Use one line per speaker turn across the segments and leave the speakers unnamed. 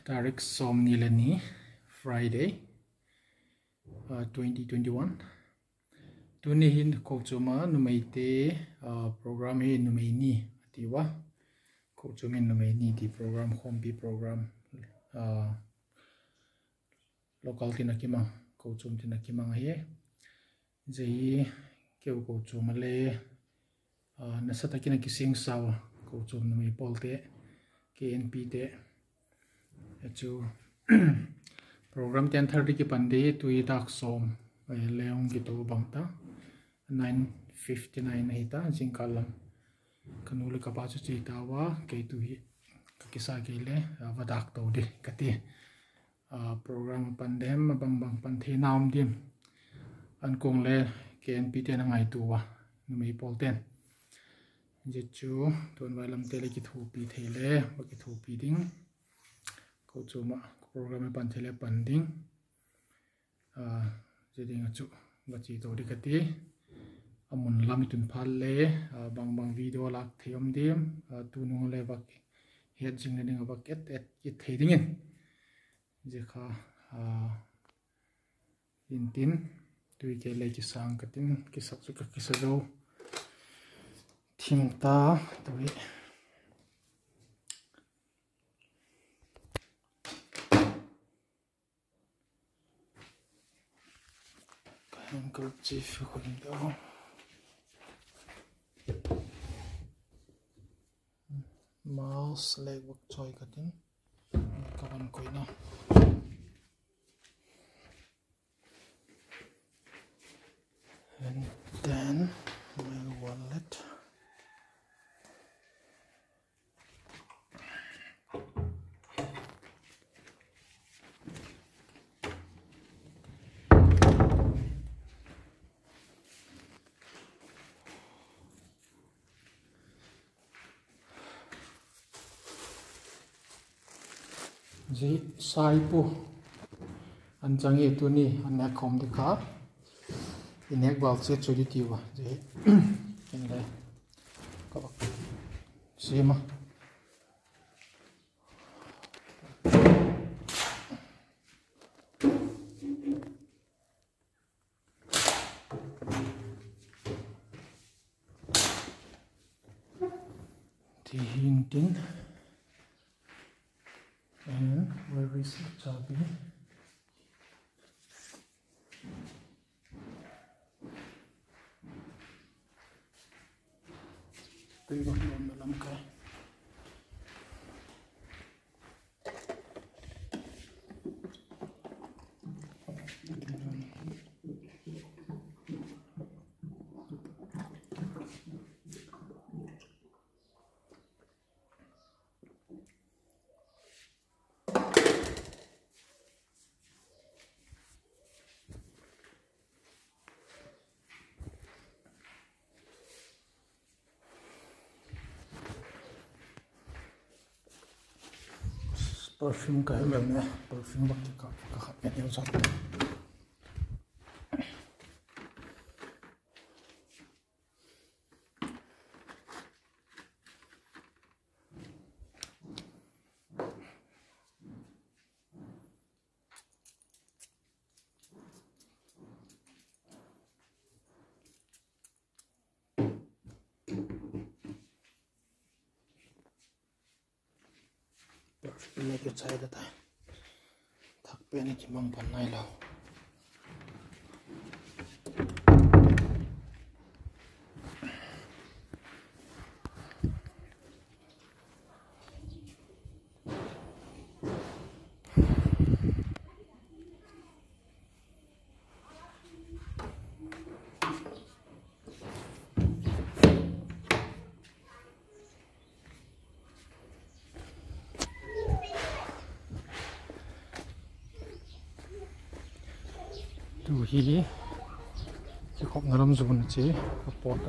Tarik Somni Ni Friday 2021 Tuni hin Kochuam Numei Program hin Numei Ni Atiwa Kochuam Numei Ni di program Hombi program local tinakimang Kochuam tinakimang ahia Zai keu Kochuam le nasatakin kising saw Kochuam Numei Pawl te KNP te Achu program 10:30 ki pande tui dak som leong ki to bangta 9:59 hita jingkalam kanule kapachu chita wa ke tu hi kisa gele wadak to de kati program pandem bang panthe naum dim an kong le KNP te na ngai tu wa Numei Pawl ten jechu ton walam tele ki thu pi thele ba ki thu pi ding Kochuam program panthele panding jeding achu bachi to dikati amun lamitun phalle bang video lak theom dim tunu le bak head jing ne bak et ki thedingen je kha intin tui ke le ki sang katin ki saksu ka ki sado thingta tui Uncle Chief window mouse leg work choi katin kawan koi na and then my wallet Ji sai pu anjang e tu ni anek khom de kha inek bal che chodi ti wa ji ken le ka bak sima ti hintin and where is the chabi? Tengok dalam kai. Perfume ka helme perfume bakti ka khat ne yo sat ini ke chai da tai thak pe ni ki mang pan nai lao tu hi ki khop naram zun che pot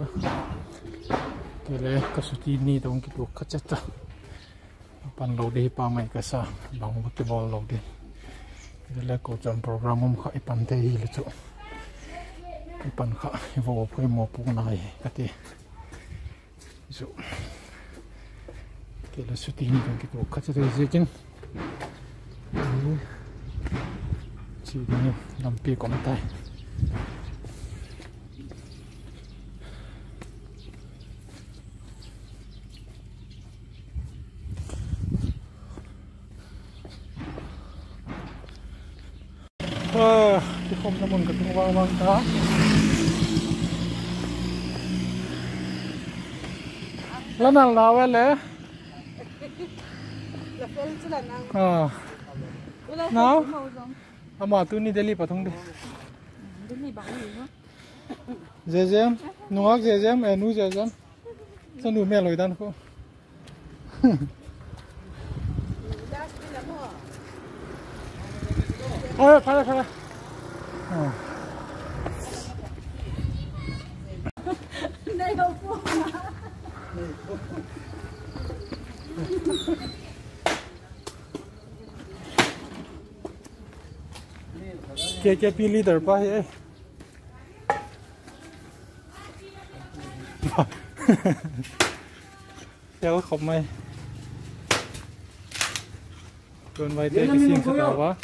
ke le ka suti ni dong ki tu khachata pan lo de pa mai ka sa bang bu te bol lo de le Kochuam program kha ipan te hi le chu ipan kha vo phoi mo pu nai ka te so ke le suti ni dong ki tu khachata je kin chỉ này làm pi cổng tayที่ผมน้ำมันกับตัววางตาแล้วนั่งลาวเลยnào mà tu ni Delhi patong de zezem nuak zezem nu zezem sao nu mẹ lôi đan không ôi phải phải đây đâu phụ KNP leader pa he theo không may tuần vay tết cái sim sao quá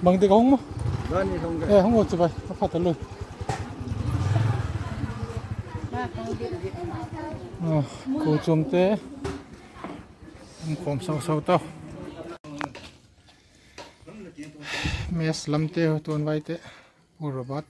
bằng tiếng không không một chụp vậy nó phát thật luôn Kochuam te kom sau tao mes lam te tuan vai te urabat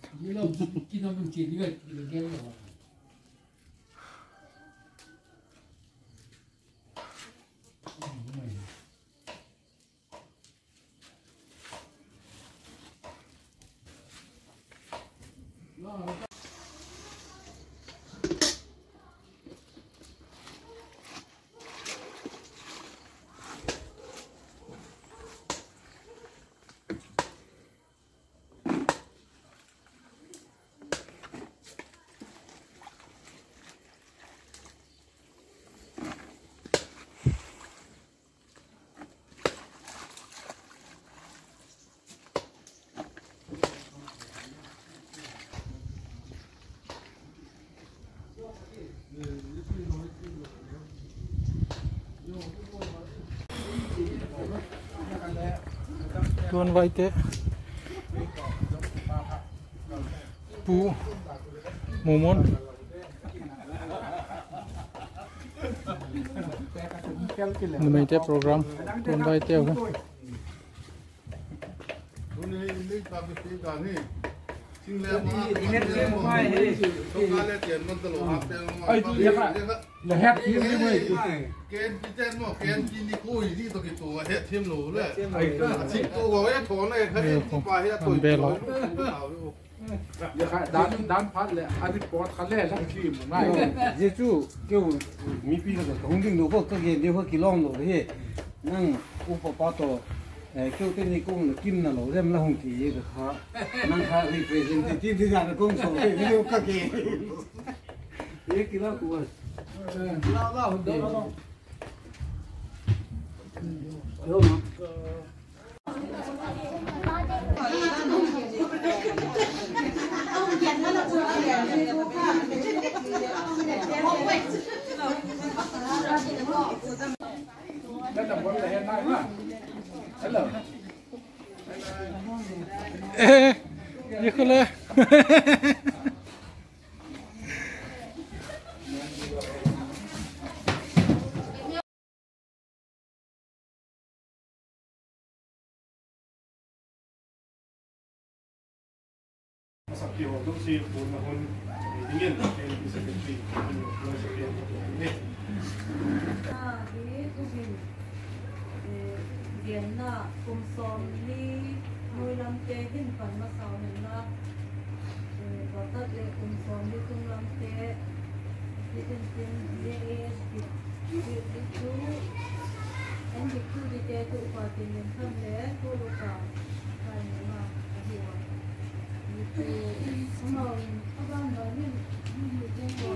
tuan vai te pu momon Numei program tuan vai te
là hết thêm cái mày
KNP tên mà KNP đi coi đi tôi cái tổ hết thêm lỗ đấy chỉ tôi gọi cái thằng này thấy phải hết tuổi rồi
đan phát lệ anh bỏ khăn lệ lắm khi mà ngay
dễ chú kêu mi phi là không định đâu có cái gì đều có kilong rồi thế năng upo pato kêu tên này cũng kim là lỗ đem là hồng thị được hả năng khai representative đi ra là cũng số cái đều có cái cái kilo của
lao
đâu mà
đó là vấn đề hiện nay mà hello
ê như không lẽ
saklo tu si pun mahun ingin KNP secretary
Biakna kumsom ni mui lam te hin pan ma saw na batat le kumsom ni tung lam te tin ye tu en di tu di te tu pa tin len tham le tu lu ka kai ma ahia ni tu no abang na ni ni tu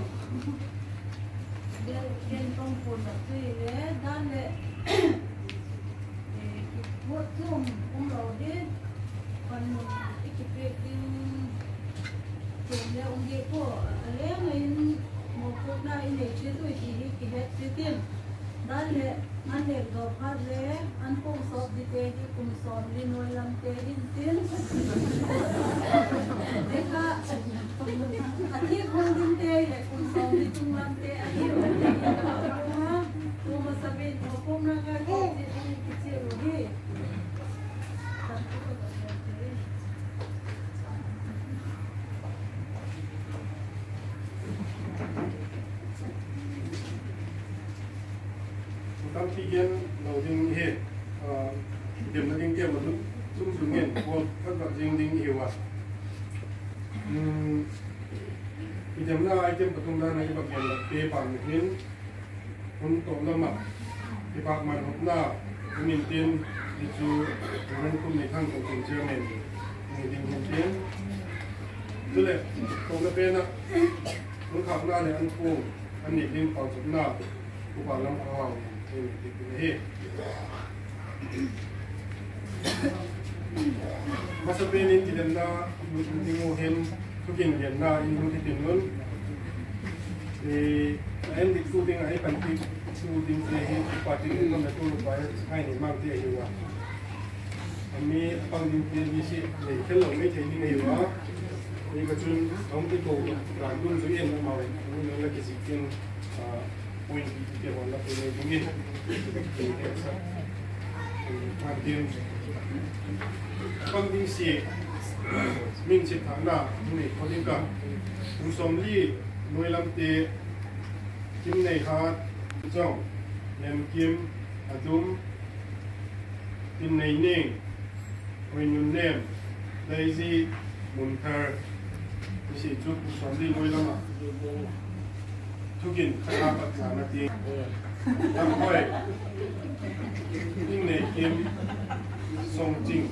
in tong pun la tui le dan le buat zoom lo de kan ikipe tin le dia ko le main mo ko na in le tu ti ki het tin dan le an le go phat le an ko sob di te di kum som li noi lam te din tin deka athi khol din te le kum som li tung lam te ahi tu ma sabe mo ko na ga ki ti ro hi
tangpi gen lo ding he điểm là ding điểm mà chúng dùng nghiền của các bạn ding hiểu à điểm là ai điểm của chúng ta này bậc hiện là kế bản hiến hôm tổ lâm mà cái bậc mà hôm nào miền tiên thì chú nên cũng này thằng của chúng chưa nên người ding miền tiên tức là tổ cái bên á muốn khảo na này ăn cuồng ăn nhịp ding vào chúng nào của bạn lâm vào masa penin tidak na tinguhin tukin dia na ini kita nun en di shooting ai panti shooting sih parti ini kan betul lupa hai ni mang dia juga kami panggung dia sih ni kalauไม่ใช่นี่อยู่ว่านี่ก็จุนต้องที่โตร้านดุนสุเอ็นมาเลยนี่เราคิดสิ่งpoin dia wala ko ni dingin Pathian pangding si min chi thana ni khodika somli noilam te kim nei ha zawm lemchan adum Numei Ni Kochuam lazy munthar si chu somli noilam thugin khana patna na ti lam hoi ting nei kim song jing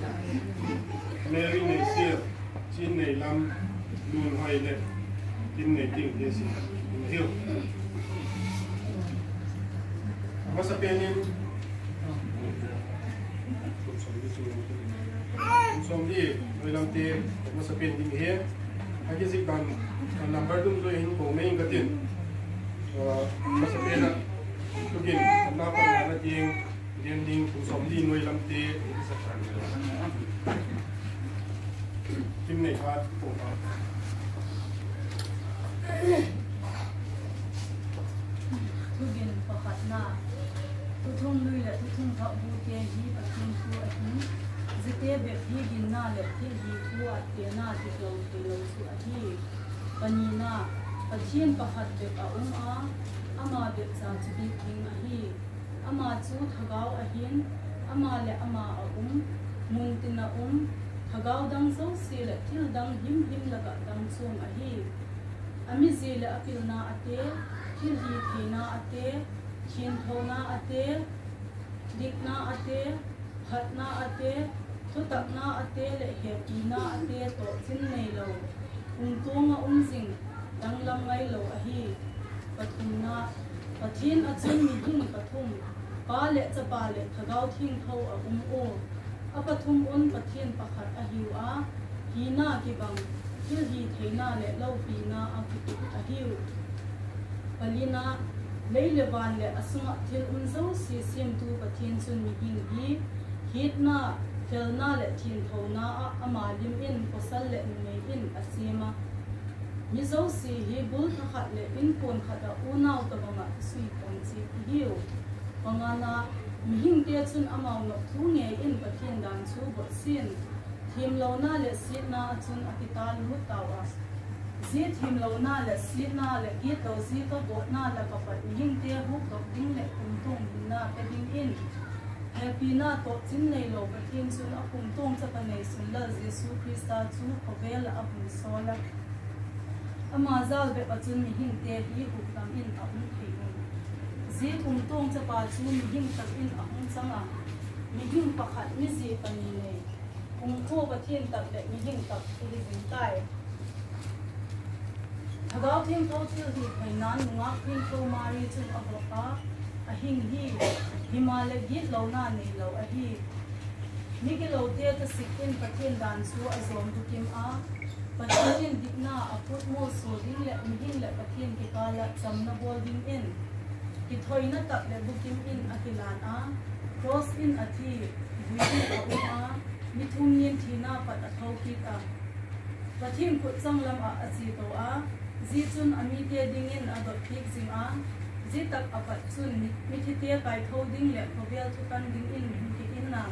meri nei sia chin nei lam lun hoi le tim nei ting te si hiu masa penin som di noi lam te masa pen ding he hagi zik ban number dum zo hin ko mai ngatin masa pena tugin na pa na ting ding som di noi lam te tim nei hat ko ha
tugin pakhat na tuthung lui la tuthung tha bu te hi pathin ku ahin zite be hi gin na le thi hi ku at te na ti lo su ahi panina Pathian pakhat be a ama be cha chi ting ahi ama chu thagau ahin ama le ama mun tin a thagau dang so si le til dang him la ka dang chung ahi ami zi le apil na ate til hi thina ate khin thona ate dikna ate phatna ate thutakna ate le hepina ate to chin nei lo tonga sing dang lam ngai lo ahi pathumna pathin achun mi hin pathum pa le cha pa le thagau thing tho a o apathum on pathian pakhat ahiu a hina ki bang thil hi theina le lo pina a ki ahiu palina leilewan le asuma thil zo si sim tu pathian chun mi hin hi hitna felna le thin thona a ama lim in posal le nei in asima mi zo si hi bul khat le in pon khata unau to banga sui pon chi hiu pangana mi hing te chun amau no thu nge in pathian dan chu bo sin thim lo na le sit na chun atital mu tawa zi thim lo na le sit na le gi to zi to bo na la ka pat mi hing te hu ko ding le kum tong na pe ding in happy na to chin nei lo pathian chun a kum tong cha ka nei sun la jesu christa chu khovel a bun sola ama zal be pachun mi hing te hi hukam in a thei zi kum tong cha pa chu mi hing tak in a changa mi hing pakhat mi zi pani nei kum kho pathian tak le mi hing tak ti jing tai thagau thing to til hi thainan nga thing to mari chun aboka ahing hi himalaya git lo na nei lo ahi migi lo te ta sikin pathian dan su azom tu kim a pathian dikna aput mo so ding le mihing le pathian ki kala chamna bol ding in ki thoina tak le bukim in akilan a cross in athi buin a mithung yin thina pat athau ki ka pathian kut changlam a achi to a zi chun ami te ding in adot thik jing a zi tak apat chun mithi te kai thau ding le khobial thu kan ding in ki in na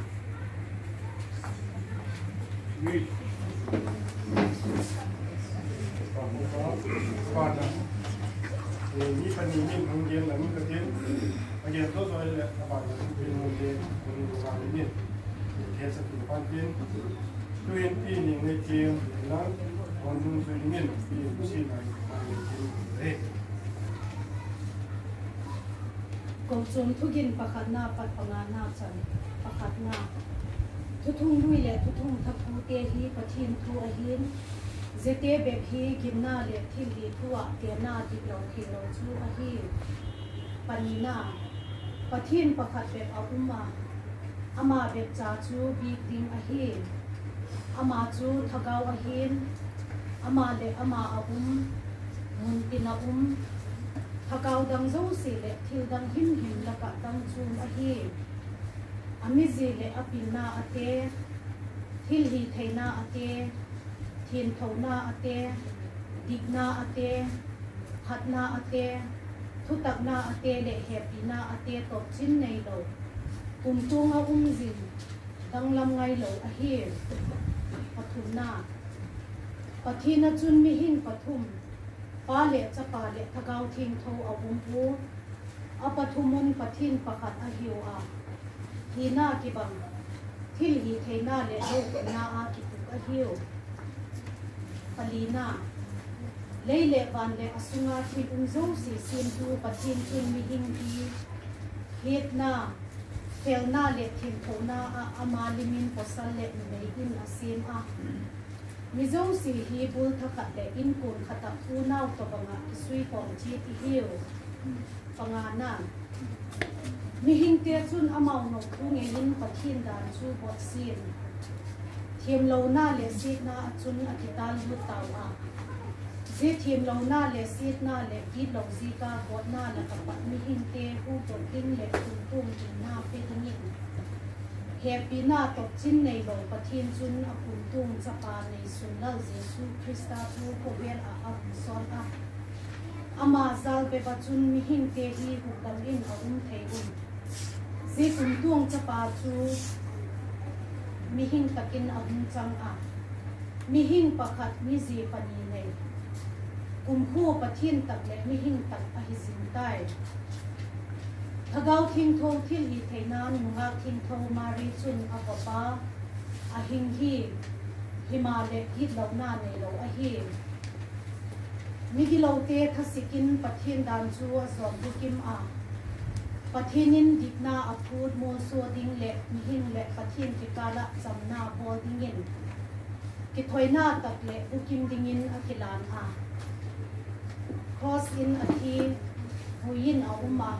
pada ini peningin angin dan ketin angin tu soal apa yang mungkin orang ini kes satu pantin tu ini ni kiem dan orang suingin di sini lagi
Kochuam thugin pakhat na pat panga na chan pakhat na thuthung lui le thuthung thapu te hi pathin thu ahin zete be hi gimna le thil hi thuwa te na ti lo thi lo chu ahi panina pathin pakhat be abuma ama be cha chu bi ting ahi ama chu thagau ahin ama le ama abum mun tina thagau dang zo si le thil dang him la ka dang chum ahi amizi le apina ate thil hi theina ate thin thona ate digna ate hatna ate thutakna ate le hepina ate to chin nei lo tunga zin danglam ngai lo ahi pathumna pathina chun mi hin pathum pa le chapa le thagau thing tho abum pu apathumun pathin pakhat ahiu a hina ki bang thil hi theina le lo na a ki tu ahiu palina leile van le asunga thi zo si sim tu pathin chun mi hin ki hetna felna le thin thona a amalimin posal le nei in asim a mizo si hi bul thakhat le in kun khata pu naw to banga sui pom chi ti hiu pangana mi hin te chun amau no thu nge in pathin dan chu bot sin thiam lo na le sit na chun akital lu taw a zi thiam lo na le sit na le ki lo zi ka bot na la ka pat mi hin te hu to king le tum tum tin na pe ni happy na to chin nei lo pathin chun apun tung chapa nei sun la jesu krista chu ko ber a son a ama zal be ba chun mi hin te hi hu dam in a thei zi tum tung chapa chu mi hin takin chang a mi hin pakhat mi zi pani nei kum khu pathin tak le mi hin tak a hi sin tai thagau thing tho thil hi theina nunga thing tho mari chun apapa ahing hi himale hit lo na nei lo ahi migi lo te thasikin pathin dan chu azom bukim a pathinin dikna apud mo so ding le mihin le pathin ki kala chamna bol dingin ki thoina tak le bukim dingin akilan a cross in athi huin a umma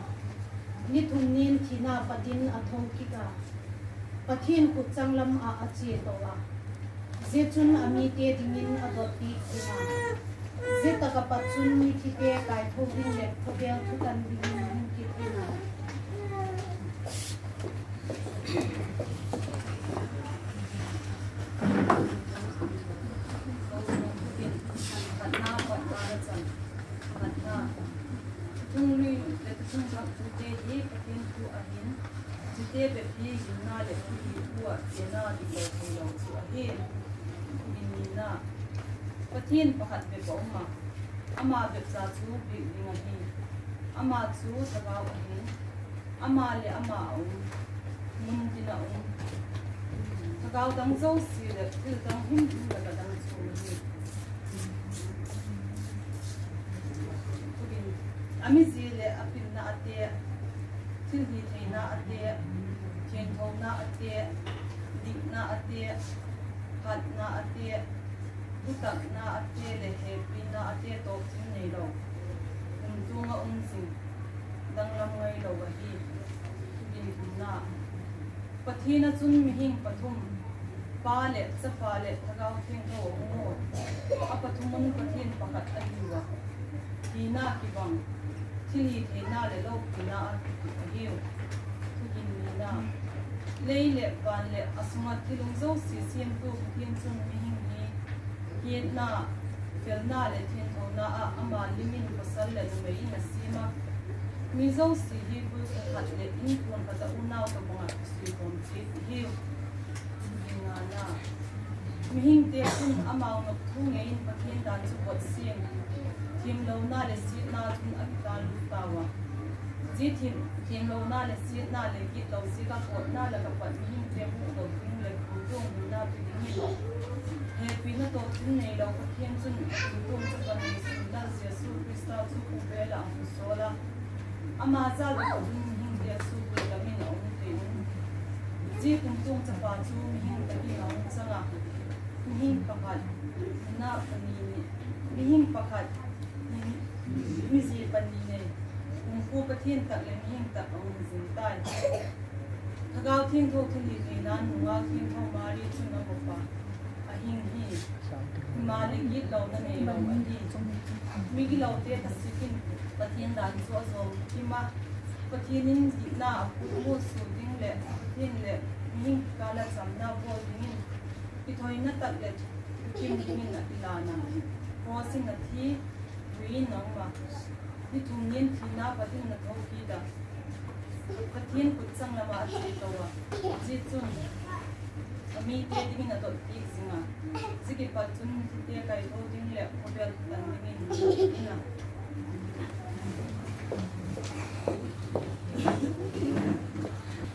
ni thungnin thina patin athong kika pathin ku changlam a achi to a je chun ami te dingin adoti ina je taka pachun ni thite kai thogin le khobel thukan dingin ki ina te be pi na le pi wa ye na di lo ko lo chu ahin ni na pathin pakhat be bo ma ama be cha chu bi ringa hi ama chu tagaw ahin ama le ama num dina tagaw dang zo si le til dang him la dang chu ni ami zi le apin na ate til hi theina ate chen thong na ate dik na ate hat na ate butak na ate le happy na ate to chin nei lo tunga sing dang lam ngai lo ba hi bin na pathina chun mi hing pathum pale cha pale thagau thing ho ngo apathumun pathin pakat aliwa hina ki bang thili thena le lo kina hiu thugin na leile ban le asmat tilung zo si siam tu pathin chun mi hing ni hiena felna le thin thona a ama limin pasal le numei na sima mi zo si hi bu khat le in thon pata unau to bonga si kon chi hiu na mi hing te chun amau no thu ngein pathin dan chu bot siam thim lo na le si na thun akitan lu tawa ji thim lo na le si na le ki lo si ka ko na la ka pat mi hing te bu do thing le ku tong na pi ni he pi na to thing nei lo pathin chun ku tong chu kan ni sin la sia su krista chu ku bela am sola ama za lu ko mi hing te su ku la mi na om te ji kum tong cha pa chu mi hing ta ki na om changa mi hing pakhat na pani mi hing pakhat mi zi pani ne ku pathin tak le mi hing tak om zin tai thagau thing tho thili ni nan nuwa thing tho mari chuna ko pa ahing hi mali gi lo na nei lo hi mi gi lo te ta sikin pathin dan so zo kima pathinin na pu mo su ding le thin le mi kala samna bo ding ki thoi na tak le kim ding na ilana ko sing na thi wi nong ma ni thum nin thi na pathin na tho ki da pathin kut sang na ma ati to wa ji chun ami te ding na to ti singa sigi pa chun te kai tho ding le ko bel tan ding ina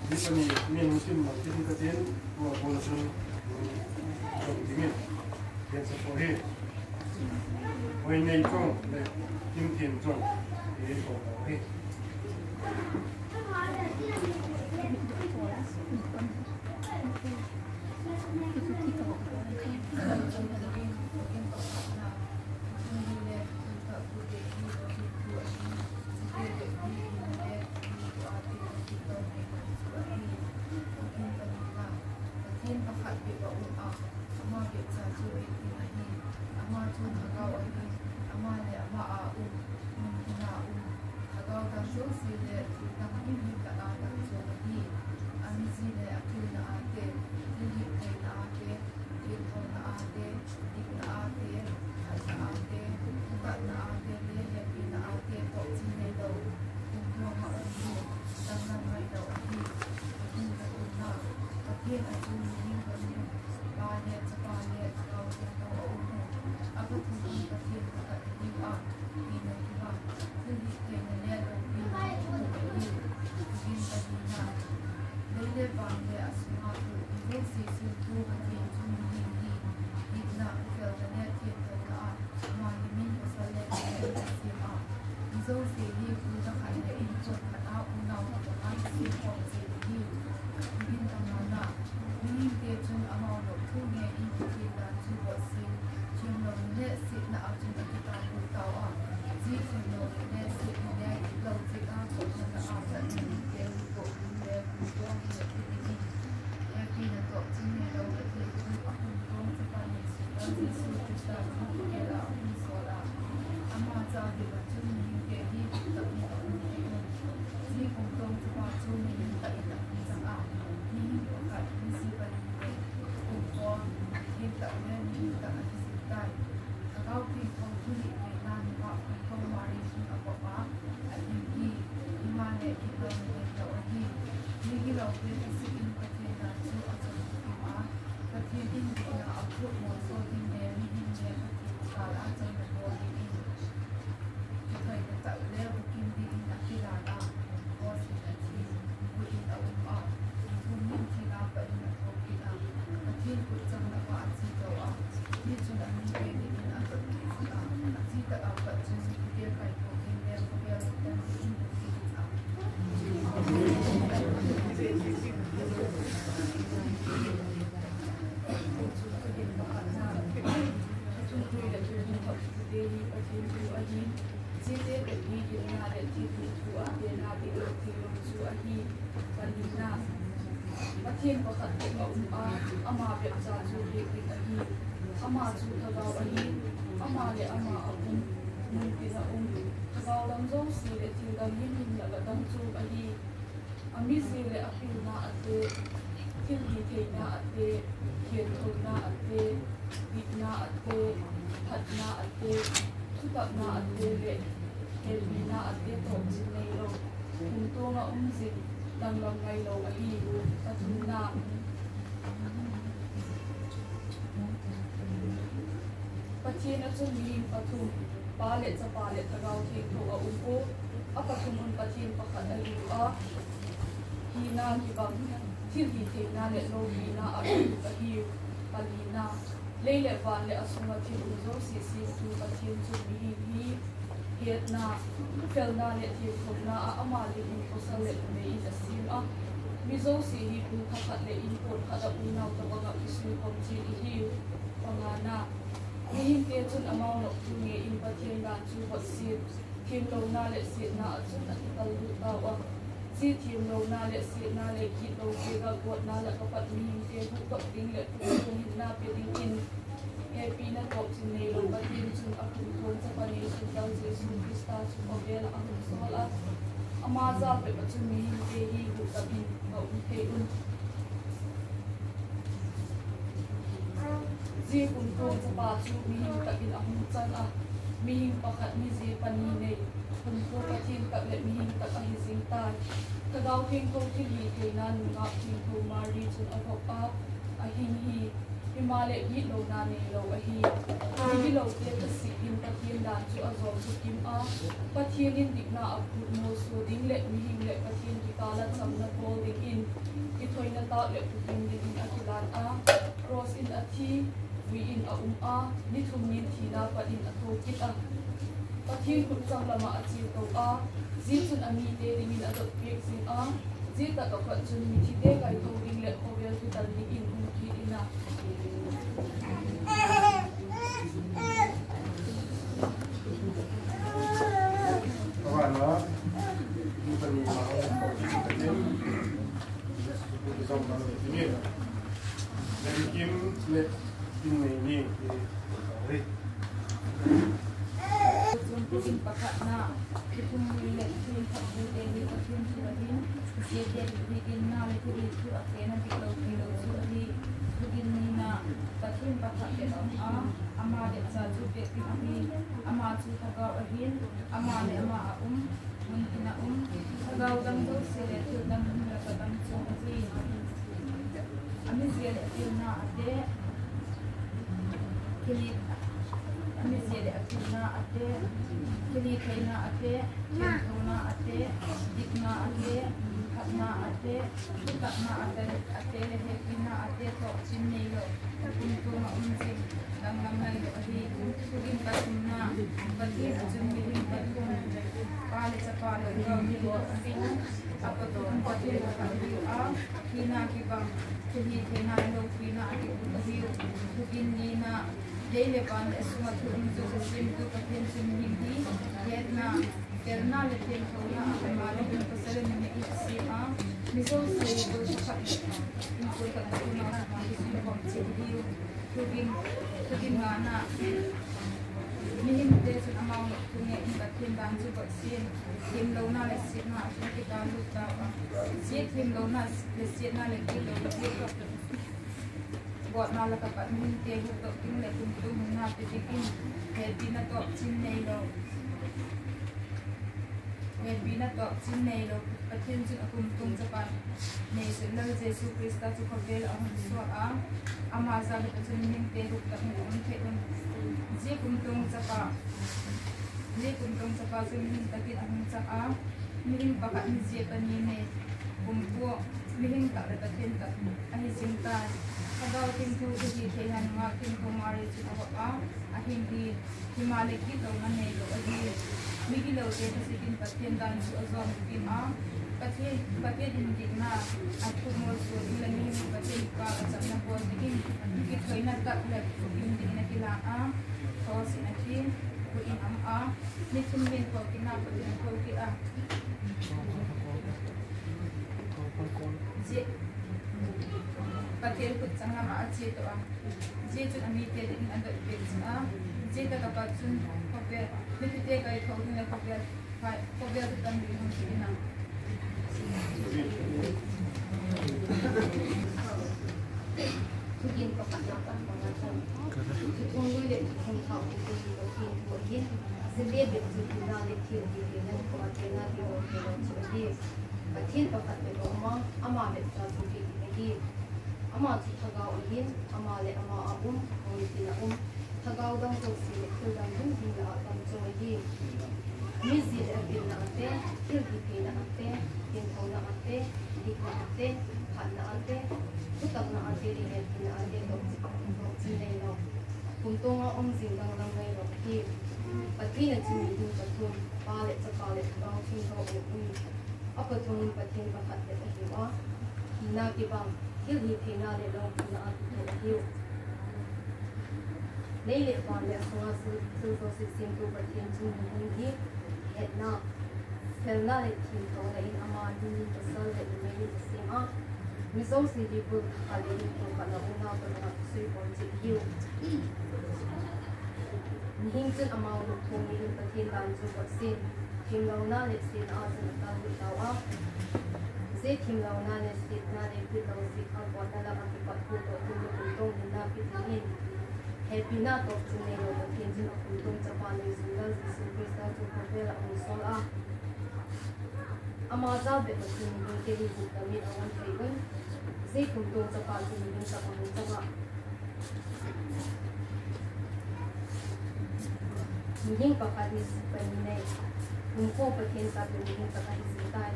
Bisa ni musim masih kita tin, bola sun, dingin, yang sepohe, oi nei chong, le kim tien chong, ini bola he.
Pathian pakhat le ama bek cha chu le ahi ama chu thagau ahi ama le ama apun mun pina thagau lam zo si le til dam yin la ga dam chu ahi ami si le apil na ate til hi the na ate kien thol na ate bit na ate phat na ate thutak na ate le helmi na ate to chin nei lo kun to nga zin dang lam ngai lo ahi pathum na Pathian achun mi pathum pale cha pale thagau thik tho a umpo a pathum un Pathian pakhat ali a hi na ki bang thil hi the na le lo hi na a hi palina leile van le asunga thil zo si tu Pathian chu mi hi hiat na fel na le thil khom na a ama le in posal le nei a sim a mizo si hi pu pakhat le in pot khada un naw ta banga isu kom chi hi pangana Mihin ke chun amau no tunge in Pathian dan chu wat sit thim lo na le sit na chun at kal lu ta wa si thim lo na le sit na le ki lo ke ga got na la kapat mihin ke hu tok ding le tu hin na pe ding in happy na tok chin nei lo Pathian chun akun thon sa pani su dal jesu krista chu obel ang sola ama za pe chun mihin ke hi hu ta bin ko te un Zia Program sa chu mihim takin ahung chan mihim pakhat ni Zia pani nei kumpo Pathian tak le mihim tak ahizing tai tagaw thing ko thili kainan nga thing ko mari chun avok ahin hi himale gi lo na nei lo ahi gi lo te ta si in Pathian dan chu azom chu kim Pathian in dikna aput mo so ding le mihim le Pathian ki kala chamna pol ding in ki thoina ta le putin ding akilan cross in athi we in ni thum nin thina pa in a tho kit Pathian kun chang lama achi to zi chun ami te ring in adot pek sin zi ta ka pa chun mi thi te kai to ding le khovel tu tal ni in hun ki ina
Karena bukan mau sama ini dari Kim le Numei Ni
Untuk pakhat na itum le tin phabu te ni Pathian surahin ye te begin na le tu tu akena diklo kilo surahi begin ni na Pathian pakhat te ama de cha chu te ti ami ama chu thaga ahin ama le ama mun ina thagau dang do se le tu dang la ka dang chu ji ami se le ti na ate kili ami se le akina ate kili kaina ate kentona ate dikna ate khatna ate tukna ate le hekina ate to chinne lo kuntu ma unji dang lam lai le ahi kugin pasunna pati jumbi hin patum pale chapa lo ni lo sin apato pati lo ka hina ki bang kili kaina lo pina ati ahi kugin ni na Daily pan esuma tu inju sim tu Pathian sim hindi yetna terna le tem thona amare bin pasale ni isi miso se do sakhat in ko ta na ma sim ko chi hiu kugin ngana mihim te sun amau tu ne in Pathian dan chu ko sin tim lo na le sit na ki ta lu ta sit tim lo na le sit na le ki lo ko buat nala kapat min te hu to ting le kum tu na te tikin he bina to chin nei lo he bina to chin nei lo Pathian chu akum tung chapan nei se lo jesu krista chu khobel ahun so ama za be chun min te hu ta min the un je kum tung chapa chu min takin ahun cha min pakat ni je pani ne kum pu min ka re Pathian ta ani sinta Kadau tim tu di tehan ma tim ko mari chu ahin di himale ki lo na nei lo adi migi lo te sikin Pathian dan chu azom tin Pathian din dikna athu mo so ilani Pathian ka achana bo dikin ki thoina ta le din din na kila to sinati ko in ni tum min ko kina Pathian ko ki je Pathian put sangat maat je tu je tu kami tiada ini ada beza je tak dapat jun kopiah lebih tiada kali kau ni kopiah tu kami orang sini
Tukin kepada pengajar. Tunggu dek kau tukin tukin. Sebab betul kita lekir di dalam kuatnya di orang jadi. Pathian pakat beromong amal betul tukin lagi. Amal tu thagau ahin, amal le amal abum, orang thagau dang tu si lekir dang dum hingga dang tu lagi. Misi lebih nanti, lebih nanti, yang nanti, dik nanti, kan nanti. Tutak na ate rin at pinaade ko sinay no. Punto nga zinggang lang ngay no ki. Pati na sinidin patun palit sa palit bang singaw ui. Apa tungin patin bakat at ahiwa. Hina kibang hilhi pinade lang pinaade ko ahiw. Nailit pa niya sa nga silsosin ko patin sinidin hi. Et na felnalit hinto na in ama din pasal at lumayin sa sima. Results ni people kali itu kalau una bernak sui ponci hiu. Nihingcun amau lukung ni patin dan juga sin. Tim launa lesin asan tahu tawa. Ze tim launa lesin na lepit lausik alquat dalam akibat kuto tunggu untung hina pitin. Happy na top cunei lo patin jin untung capan lesingal zisun krista cukup bela unsol ah. Amazal bet patin ni kiri kami awan kaiban. Zai kuntung sa pagsimuling sa pangutawa. Hinging pakanis paninay, kungko patin sa piniging sa kahisitan.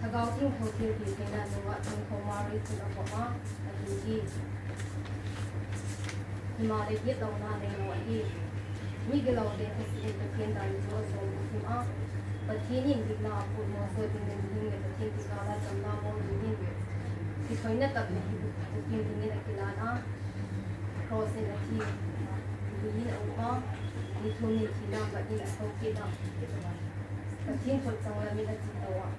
Tagaw ting hotel di pinanawa ng kumari sa napama at hindi. Himaligit daw na rin wali. Migalaw din kasi patin dahil sa sumukima. Patinin bigla ako mo sa pinaging na patin tikala sa nabong din. Ikaw na tabi yung tingin na kilana, crossin at hiyo, hindi na upa, ito ni kina, ba't nila ikaw kina. Patin po sa lamin at sitawa.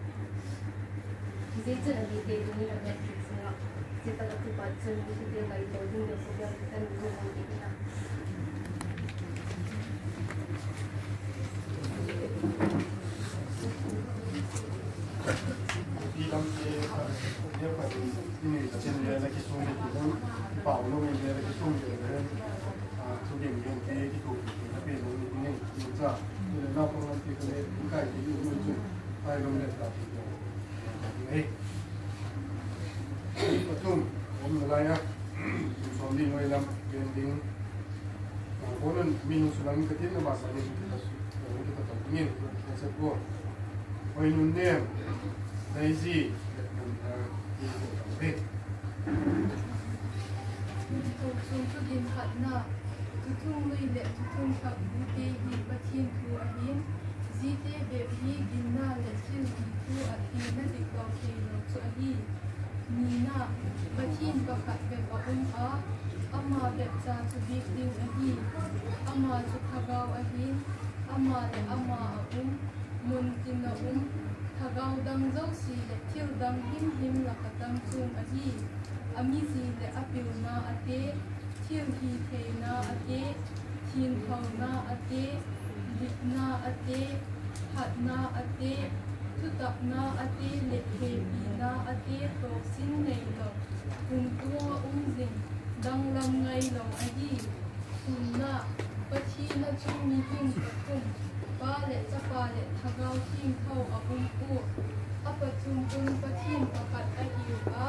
Kasi ito na dito yung nila Netflix nga. Kasi tagatupad sa dito din na ito, din yung sabihan kita nito ng kina.
ini kecil dia lagi sungai itu Pawl dia lagi sungai dia sungai dia itu tapi ini bisa ini Naupang nanti kena buka itu itu saya belum lihat tapi Kochuam Numei Pawl Numei Ni konon minum sulang kecil na bahasa ini kita tangpingin saya buat Kochuam Numei Zia
Tuntukin matna, tutung le tutung kap bute hi Pathian tu ahin, zite bebi ginna le tu ahin na dikau kelo tu ahin. Nina Pathian bakat beba a, ama bebza tu bikling ahin, ama tu thagau ahin, ama le ama mun tina thagau dang zau si le til dang him la katang chung ahin. Amizi le apil na ate, til hi te na ate, tin thau na ate, dik na ate, hat na ate, tutak na ate, le he pi na ate, tok sin nei lo, kung tua zing, dang lam ngai lo ahi, kun na, pachi na chung mi hing patum, pa le thagau ting thau pu, apatum patin pakat ahiu a,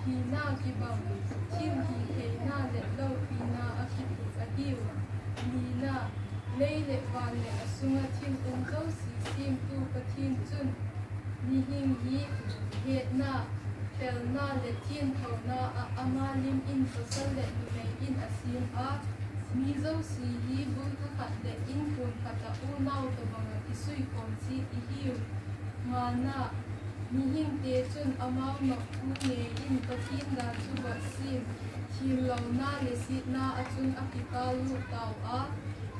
hina kibang, tim hi hena le lau hina akipit ahiu, nina, lei le vale asunga tim zau si tim tu patin chun, nihing hi, hetna, felna le tien thau na ama lim in pasal le numei in asim a, mi zau si hi bul kakat le in kun kata unau tabanga isui konsi ihiu, ngana, nihing te chun amau na ne in patin da chuba sim thim lo na le sit na achun akita lu tau a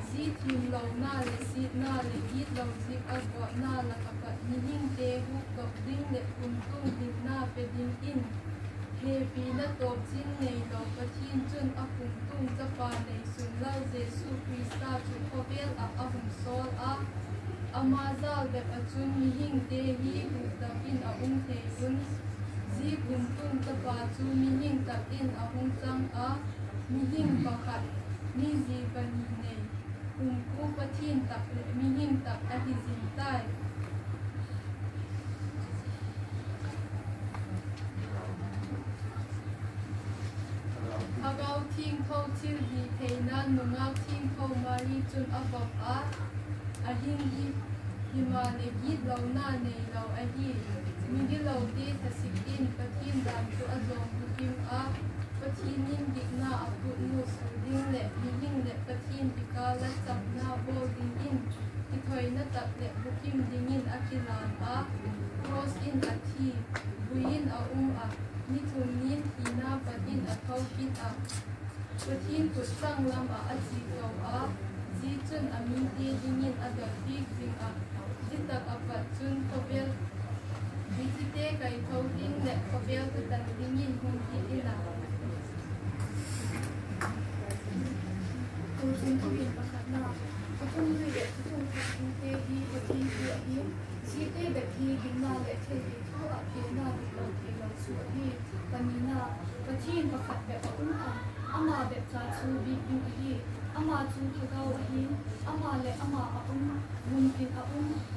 zi thim lo na le sit na le git lo zik agwa na la kapa nihing te hu kap ding le kum tung din na pe ding in pi na top chin nei lo Pathian chun a kum tung cha pa nei sun lau Jesu Krista chu khobel a ahum sol a amazal bet a chun mi hing te hi hu da in a the yun zi kum tung cha pa chu mi hing ta in a chang a mi hing pakhat ni zi ban nei kum ku Pathian tak le mi hing tak a hi zin tai Agau ting thâu thil hi thei nan nungau ting thâu mari chun abok a ahin hi hima le git lo na nei lo ahi mingi lo ti thasikin Pathian dan chu azom bukim a Pathian nin dikna apu nu su ding le hing le Pathian dika la chap na bo ding in ki thoi na tak le bukim ding in akilan a cross in athi buin a a ni thum nin hina patin a thau kin a Pathian put sang lam a achi ko a ji chun a mi ti ding in a da big ding a jitak a pat chun khobel bi ti te kai thau ding le khobel tu tan ding in hum ti ina ko chun ko bin pakhat na ko chun ri le chun ko te hi Pathian ti a hi si te be thi ding na le the ti thu a ke na lo ti lo su hi panina Pathian pakhat be a ama be cha chu bi bi hi ama chu thagau ahin ama le ama a mun kin a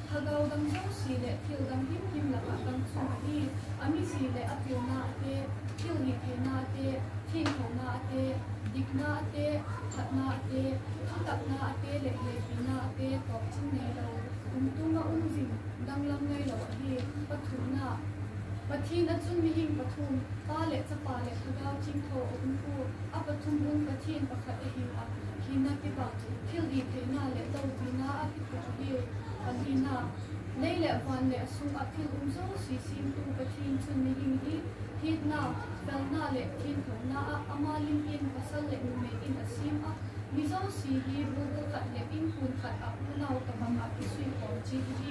thagau dang jo si le thil dang him la ka dang chu hi ami si le apil na te thil hi te na te thin ho na te dik na te phat na te tak na te le pi na te top chin nei lo tu na jing dang lam ngai lo hi pathu na Pathian chun mi hing pathum pa le cha pa le thagau ching tho ku a pathum bun Pathian pakhat a hing a hina ki ba thil hi the na le to bi na a ki ko hi panina nei le van le sung a thil zo si sim tu Pathian chun mi hing hi hit na fel na le thin tho na a ama lim in pasal le me in a sim a mi zo si hi bu bu khat le in kun khat a nau ta bang a ki sui ko chi hi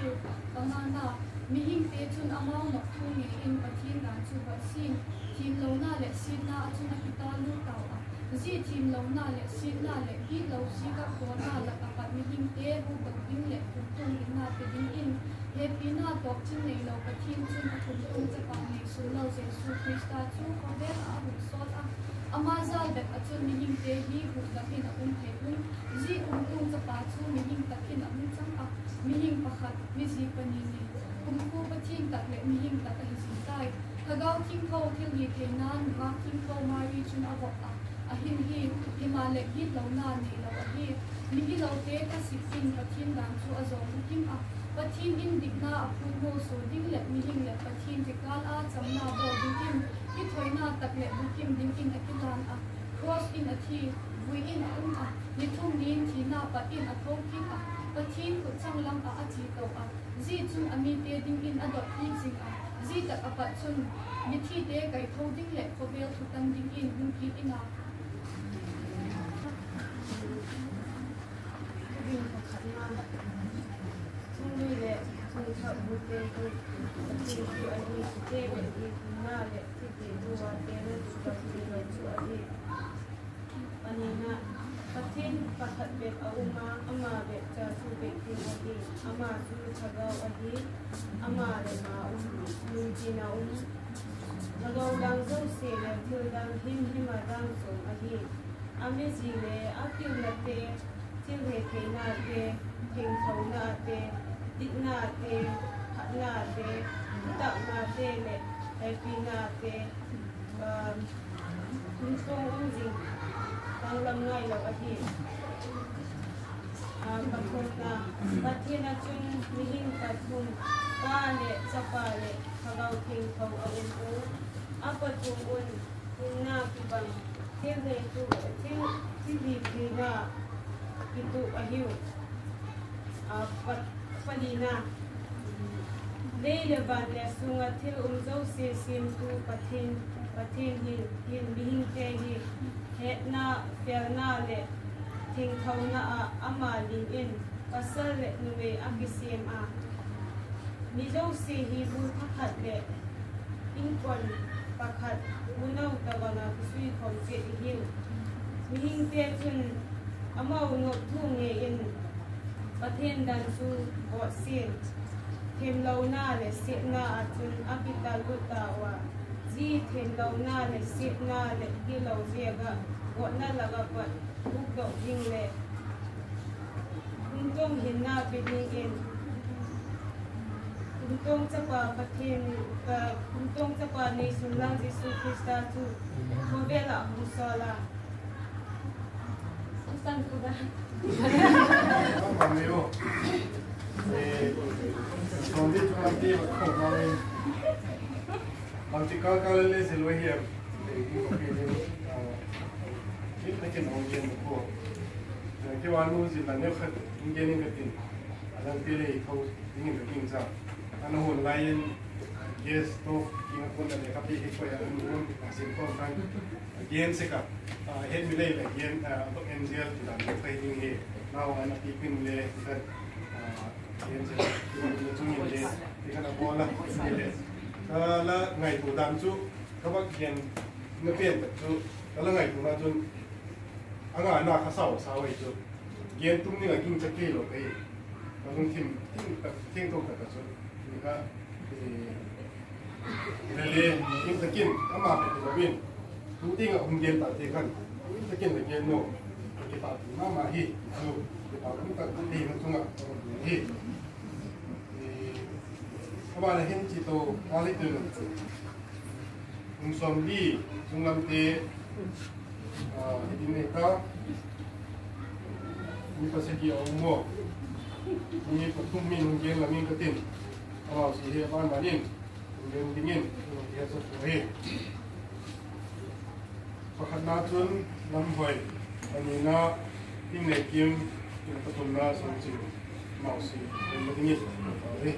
na mi hing te chun amau nok thu ni in Pathian dan chu ba sin thim lo na le sin na chun a kita lu tau a zi thim lo na le sin na le hi lo si ka ko na la ka pat mi hing te bu ba ding le ku tung ding na te ding in he pi na tok chin nei lo Pathian chun a kun tung cha pa nei su lo Jesu Krista chu ko be a hu sot a amazal bet a chun mi hing te hi hu da hin a the un zi tung cha pa chu mi hing takin a min chang a mi hing pakhat mi zi pani nei kum ku Pathian tak le mi hing tak a hi sin tai thagau thing tho thil hi the nan ma thing tho mari chun avok a ahin hi hima le hi lo na nei lo a hi mi hi lo te ka sikin Pathian dan chu azom bukim a Pathian in dikna a pu mo so ding le mi hing le Pathian ti kal a chamna bo bukim ki thoina tak le bukim ding in a kilan a cross in a thi vui in a a ni thum nin thina pa in a tho ki a Pathian ku chang lam a achi to a zi chun ami te ding in a dot hi sing a zi tak a pa chun mi thi te kai tho ding le khobel thu tan ding in hun ki ina bin ko khatna chung ni le chung tha bu te ko ti ki ani te be ki na le ti ti du wa te le chu ka ti le chu ani ani na Pathian pakhat be ama be cha su be ti ani ama chu thagau ani ama le ma lu ji na thagau dang zo se le thil dang him ma dang so ani ami ji le akil la te til he ke na te king thau na te dik na te phat na te tak na te le pi na te kun so ji tang lam ngai lo a hi pathum na Pathian chun mi hing pathum pa le chapa le thagau king thau a a pathum kun na ki bang thil he tu thil hi na ki tu a hiu palina leile ban le sunga thil zo se sim tu Pathian hi mi hing te hi he na fer na le thing thau na a ama ling in pasal le nuwe akisem a ni zo se hi bu pakhat le in kon
pakhat munau tabana sui khom che hin mihing te chun amau no thunge in pathian dan su bo sin thêm lâu na le sit na atun apital utawa ji thêm lâu na le sit na le gi lâu zia ga what na laga pat buk do ding le untong hin na biding in untong chapa pathian ka untong chapa nei sunlang jisu krista tu kovela musala usan kuda
Mameo. Sonde chuan ti ba ko ma le. Ang ti ka ka le se lo hiam. Le ki ko ke le. Ki ta ke no yen ko. Ke wa nu si la ne khat nge ni ka tin. Alang ti le ko ni ka king sa. Ano hon lain yes to ki ko na le ka pi ko ya nu ka sin ko kan. Again se ka. Head mi le again to NGL to the fighting here. Now I'm keeping le that hiện giờ chúng mình để thì cái nào bola là ngày của đám chú các bác hiện nó tiền chú đó là ngày của nó chú anh ấy nào khá sao vậy chú hiện tung như là kinh tế rồi cái nó không thiên thông cả chú thì cả thì lên kinh tế kinh các mà phải có biên tú tiên ở không hiện tại thì cần kinh tế kinh là hiện nổ cái tạo thì mà hi chú cái tạo cũng cần thì nó chung ạ hi các bạn hiện chỉ tổ qua lịch từ xóm đi trung lâm tế hiện nay ta như có sẽ kia ông mua như có thông minh như là mình có tiền vào chỉ hệ ban bản in mình tính in thì sẽ phù hợp và khát na chun lâm hồi anh ấy na tin này kiếm thì có tuần na sống chịu mạo xì mình tính in ở đây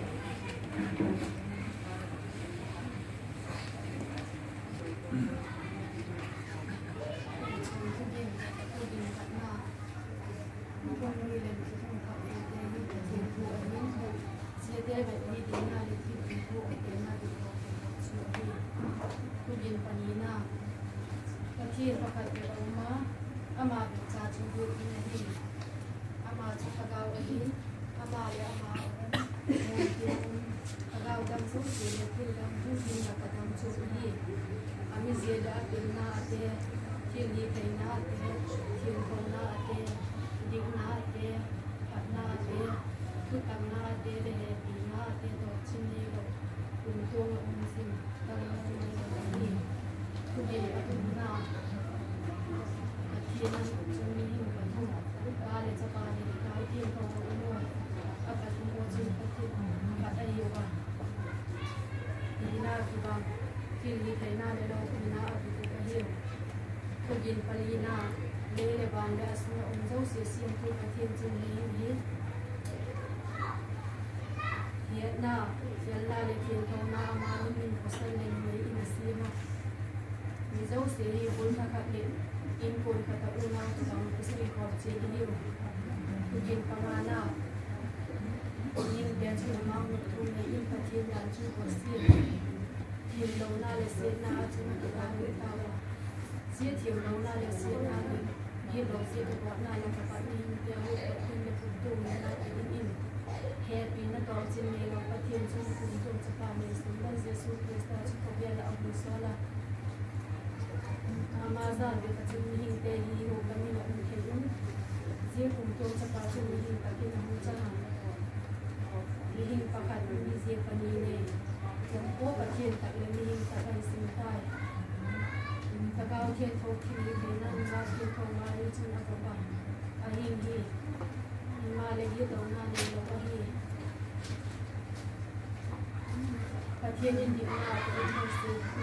Pathian Biakna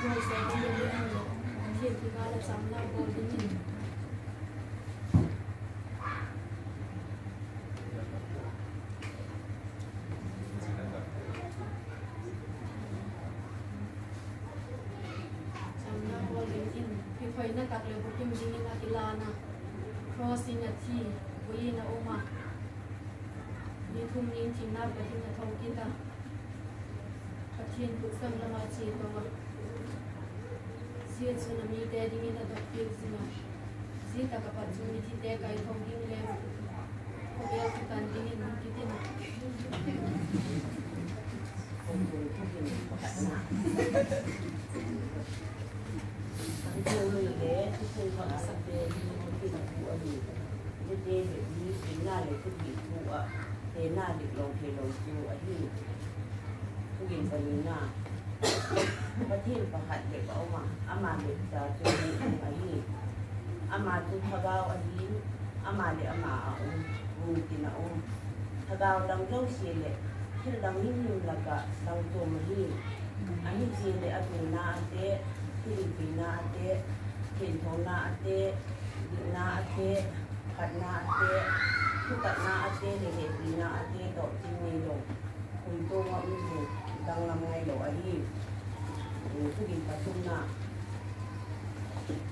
ngồi xe đi lên Pathian thì ba là sắm lao bò đi nhìn sắm lao bò đi nhìn thì phải nó cắt lên bukit mendingin akilana crossing a T với na oma đi thung nín chim nát và chim thong kita Pathian cũng xâm là mà chỉ có Zia tsunami te ding in adopted zima. Zia takapat sumiti te kai thong ding lem. Korea kutan ding in kitin.
Pathian pahat le ba oma ama le ta tu ahin ama tu thagao ahin ama le ama tina thagao dang lo si le thil dang hin la ka dang to mahi ani si le atuna ate Filipina ate Kentona ate Dina ate Patna ate Tukatna ate Lehepina ate Dok Tingi lo untuk ngamu dang lamai lo ahin Tugin patuna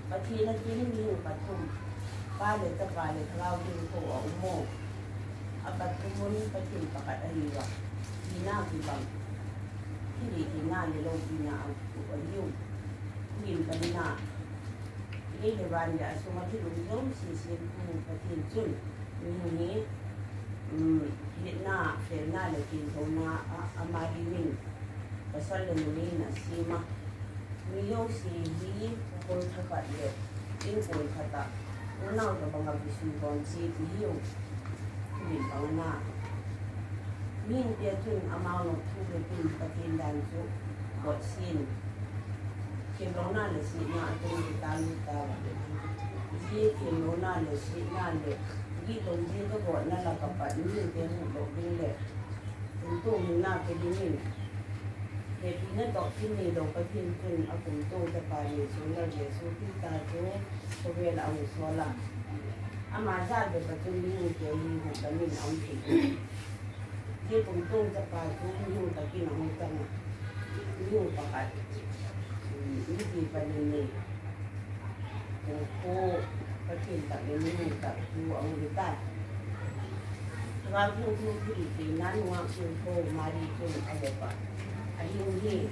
Pathian kini ni patum pale ta pale kalau din ko mo apat kumun Pathian pakat ahiwa Dina bang kini Dina le lo Dina ayun Dina kanina ini dewan da sumati lungong sisi ku Pathian jun ini hitna ferna le Kentona amari min pasal Numei Ni Miyong si Zia Program thakat le ting pol khata unaw ka banga bisun si tihiyong min pangana min te tun amaw no thu le tin Pathian dan su bot sin Kemrona le si na atun talu ta Zia Kemrona le si na le gi don Zia ko bot na la ka pa ni te mu lo ding le untuk mina ke dingin Pina dok kini dok Pathian pun aku tu dapat solar Yesus kita tu sebel au solar. Amazal de Pathian ni ke ini kami angki. Dia pun tu dapat tu ni tapi nak hutang. Ni pakat. Ini di pada ni. Oh Pathian tak ni tak tu au kita. Kalau tu Filipina waktu tu mari tu ada apa? Ahin hi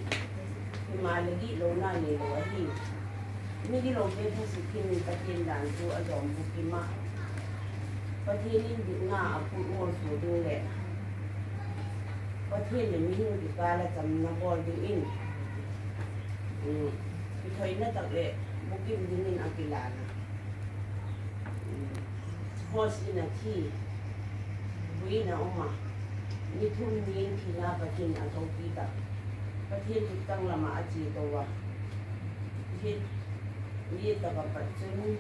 malagi lo na ni lo ahin ni di lo pe tu sikin Pathian dan tu azom bukima Pathian ni di nga aku mo so do le Pathian ni mi di kala jam na bol di in thoi na tak le bukim dingin akilana hos ina thi bui na oma ni thun ni thina Pathian atau kita Pathian tutang lama aji towa ni dapat cun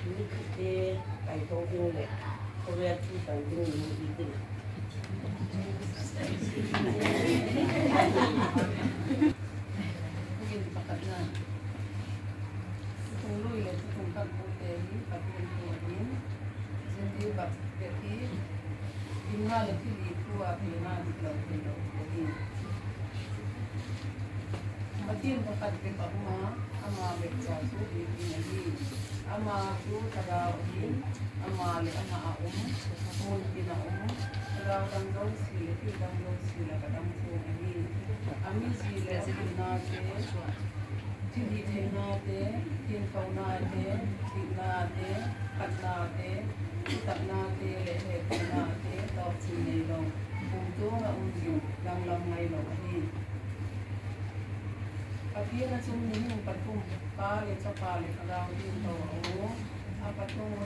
ni kita kai toping le kowe tu tangting ni itu mungkin pakatna tulu ya tungkap putih Pathian ni jadi bab jadi ngal kili tua pina di dalam jadi Pathian pakat ke rumah ama beca su di sini ama tu tagaw din ama le ama mun pina tagaw tanggaw sila kadang su ini ami sila sila te jadi thena te tin kauna te tigna te patna te takna te le hepna te top sini lo untuk unjuk yang lamai lo ini Pathian na sumni yung patum pale sa pale kagaw din to apatong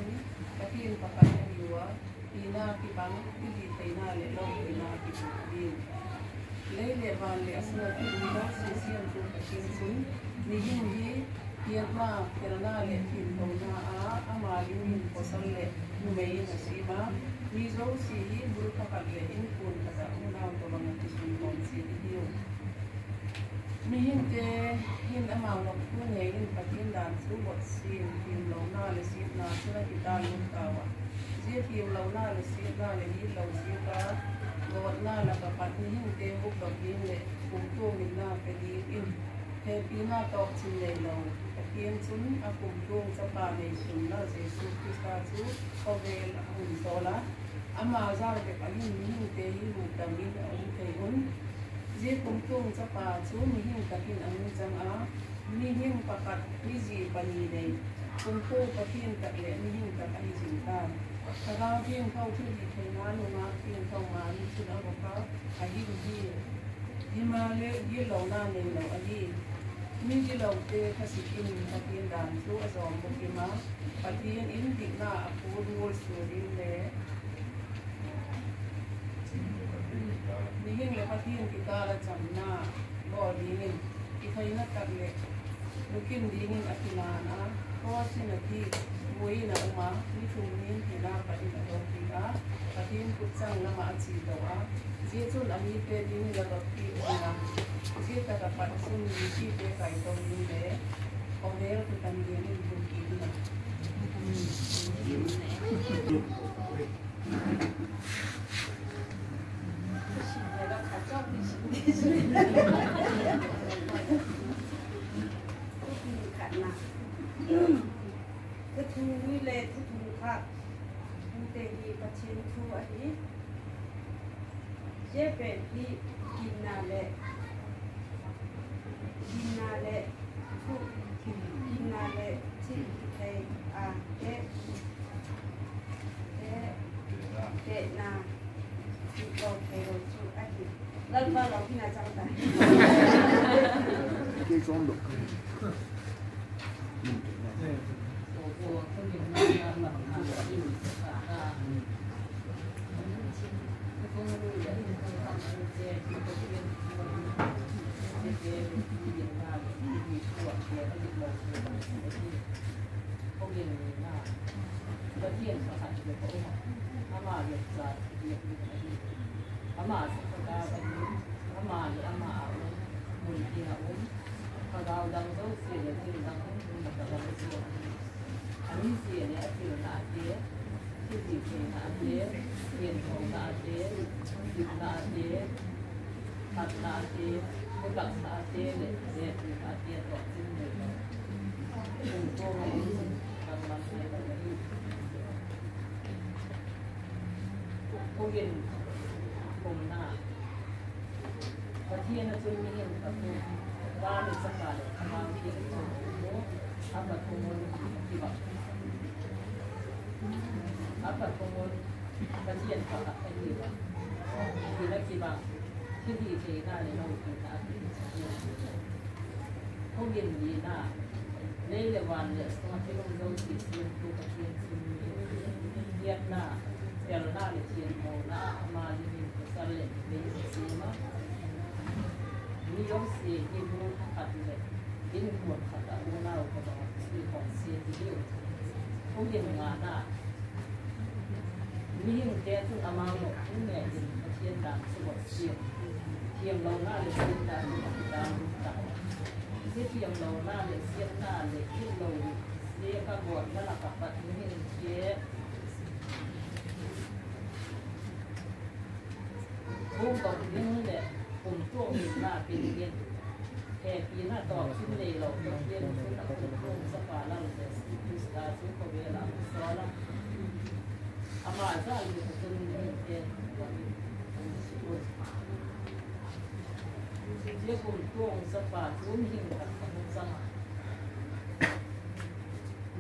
Pathian pakat yuwa pina kipang pili tayna le lo pina kipin le vale asna pili sesian tu Pathian sun ni yung hi Biakna kerana le pin to na amali min posal le Numei Ni zo si buru pakat le in pun kada unaw to bang tisun kon si dio Mihin ke hin amang nok tu ngin Pathian dan su bot sin hin lo na le sin na sura kita lu kawa Zia hin lo na le sin na le hi lo sin ka bot na la ka pat ni hin te buk dok din le kum tu min na pe di in he pina tok sin le lo Pathian sun akum tu sa pa ne sun na Jesus Krista su ovel hun sola ama zar ke palin ni te hi lu tamin au te hun Zia kumtung sapa chu mi hing takin ang jang a mi hing pakat mi ji pani dei kumtu patin tak le mi hing tak ai jing ta kada hing khau thu di thena nu ma tin khau ma ni chu na ko ka ai di di ma le di lo na ne lo a di mi di lo te khasikin patin dan chu a zawm ko ki ma patin in dik na a pu wol su din le Nihing le Pathian kita la chamna bo dingin ifaina takle mungkin dingin akilana ko sinati buai na uma ni thungin hina pati na dongka Pathian kutsang na maachi dawa je chun ami pe ding la bakti ona je ta ka pat sun ni chi pe kai tong ni le o her ku tan ge ni bulpi na
cái thu nuôi lệ cái thu khác không thể đi bắt trên thu ấy chế về đi kim na lệ thu kim na lệ chỉ thầy thế na chỉ có thầy rồi chú ấy lần vào lòng khi nào trong tay
cái con được
Pathian na chun mi hin patu ba ni sakla le ma ki ko apa thumon ki ba apa thumon Pathian pa ka ai ba ki na ki ba ki di ke na le no ki ta ko gen ni na le le wan le so ma ki lo zo ki sin tu Pathian sin Biakna ya na le chien mo na ma ni ko sa le le si ma ni yom si ki bu khat le in ko khat a u na ko ba si ko si ti yu ko yin nga na ni yin te tu ama mo ni ne din Pathian da su bo si tiam lo na le si da da si tiam lo na le si na le ki lo ni ka bo na la ka pa ni yin ke bu ko din leผมช่วงนี้น่าเป็นเรียนแค่ปีหน้าต่อขึ้นเลยเราเรียนขึ้นเอาคนสปาแล้วเลยสิสตาร์สุขเวลาสอนแล้วอามาจะอยู่ตรงนี้เองเจ้าคนช่วงสปาช่วงหิ้งกับคนสั่ง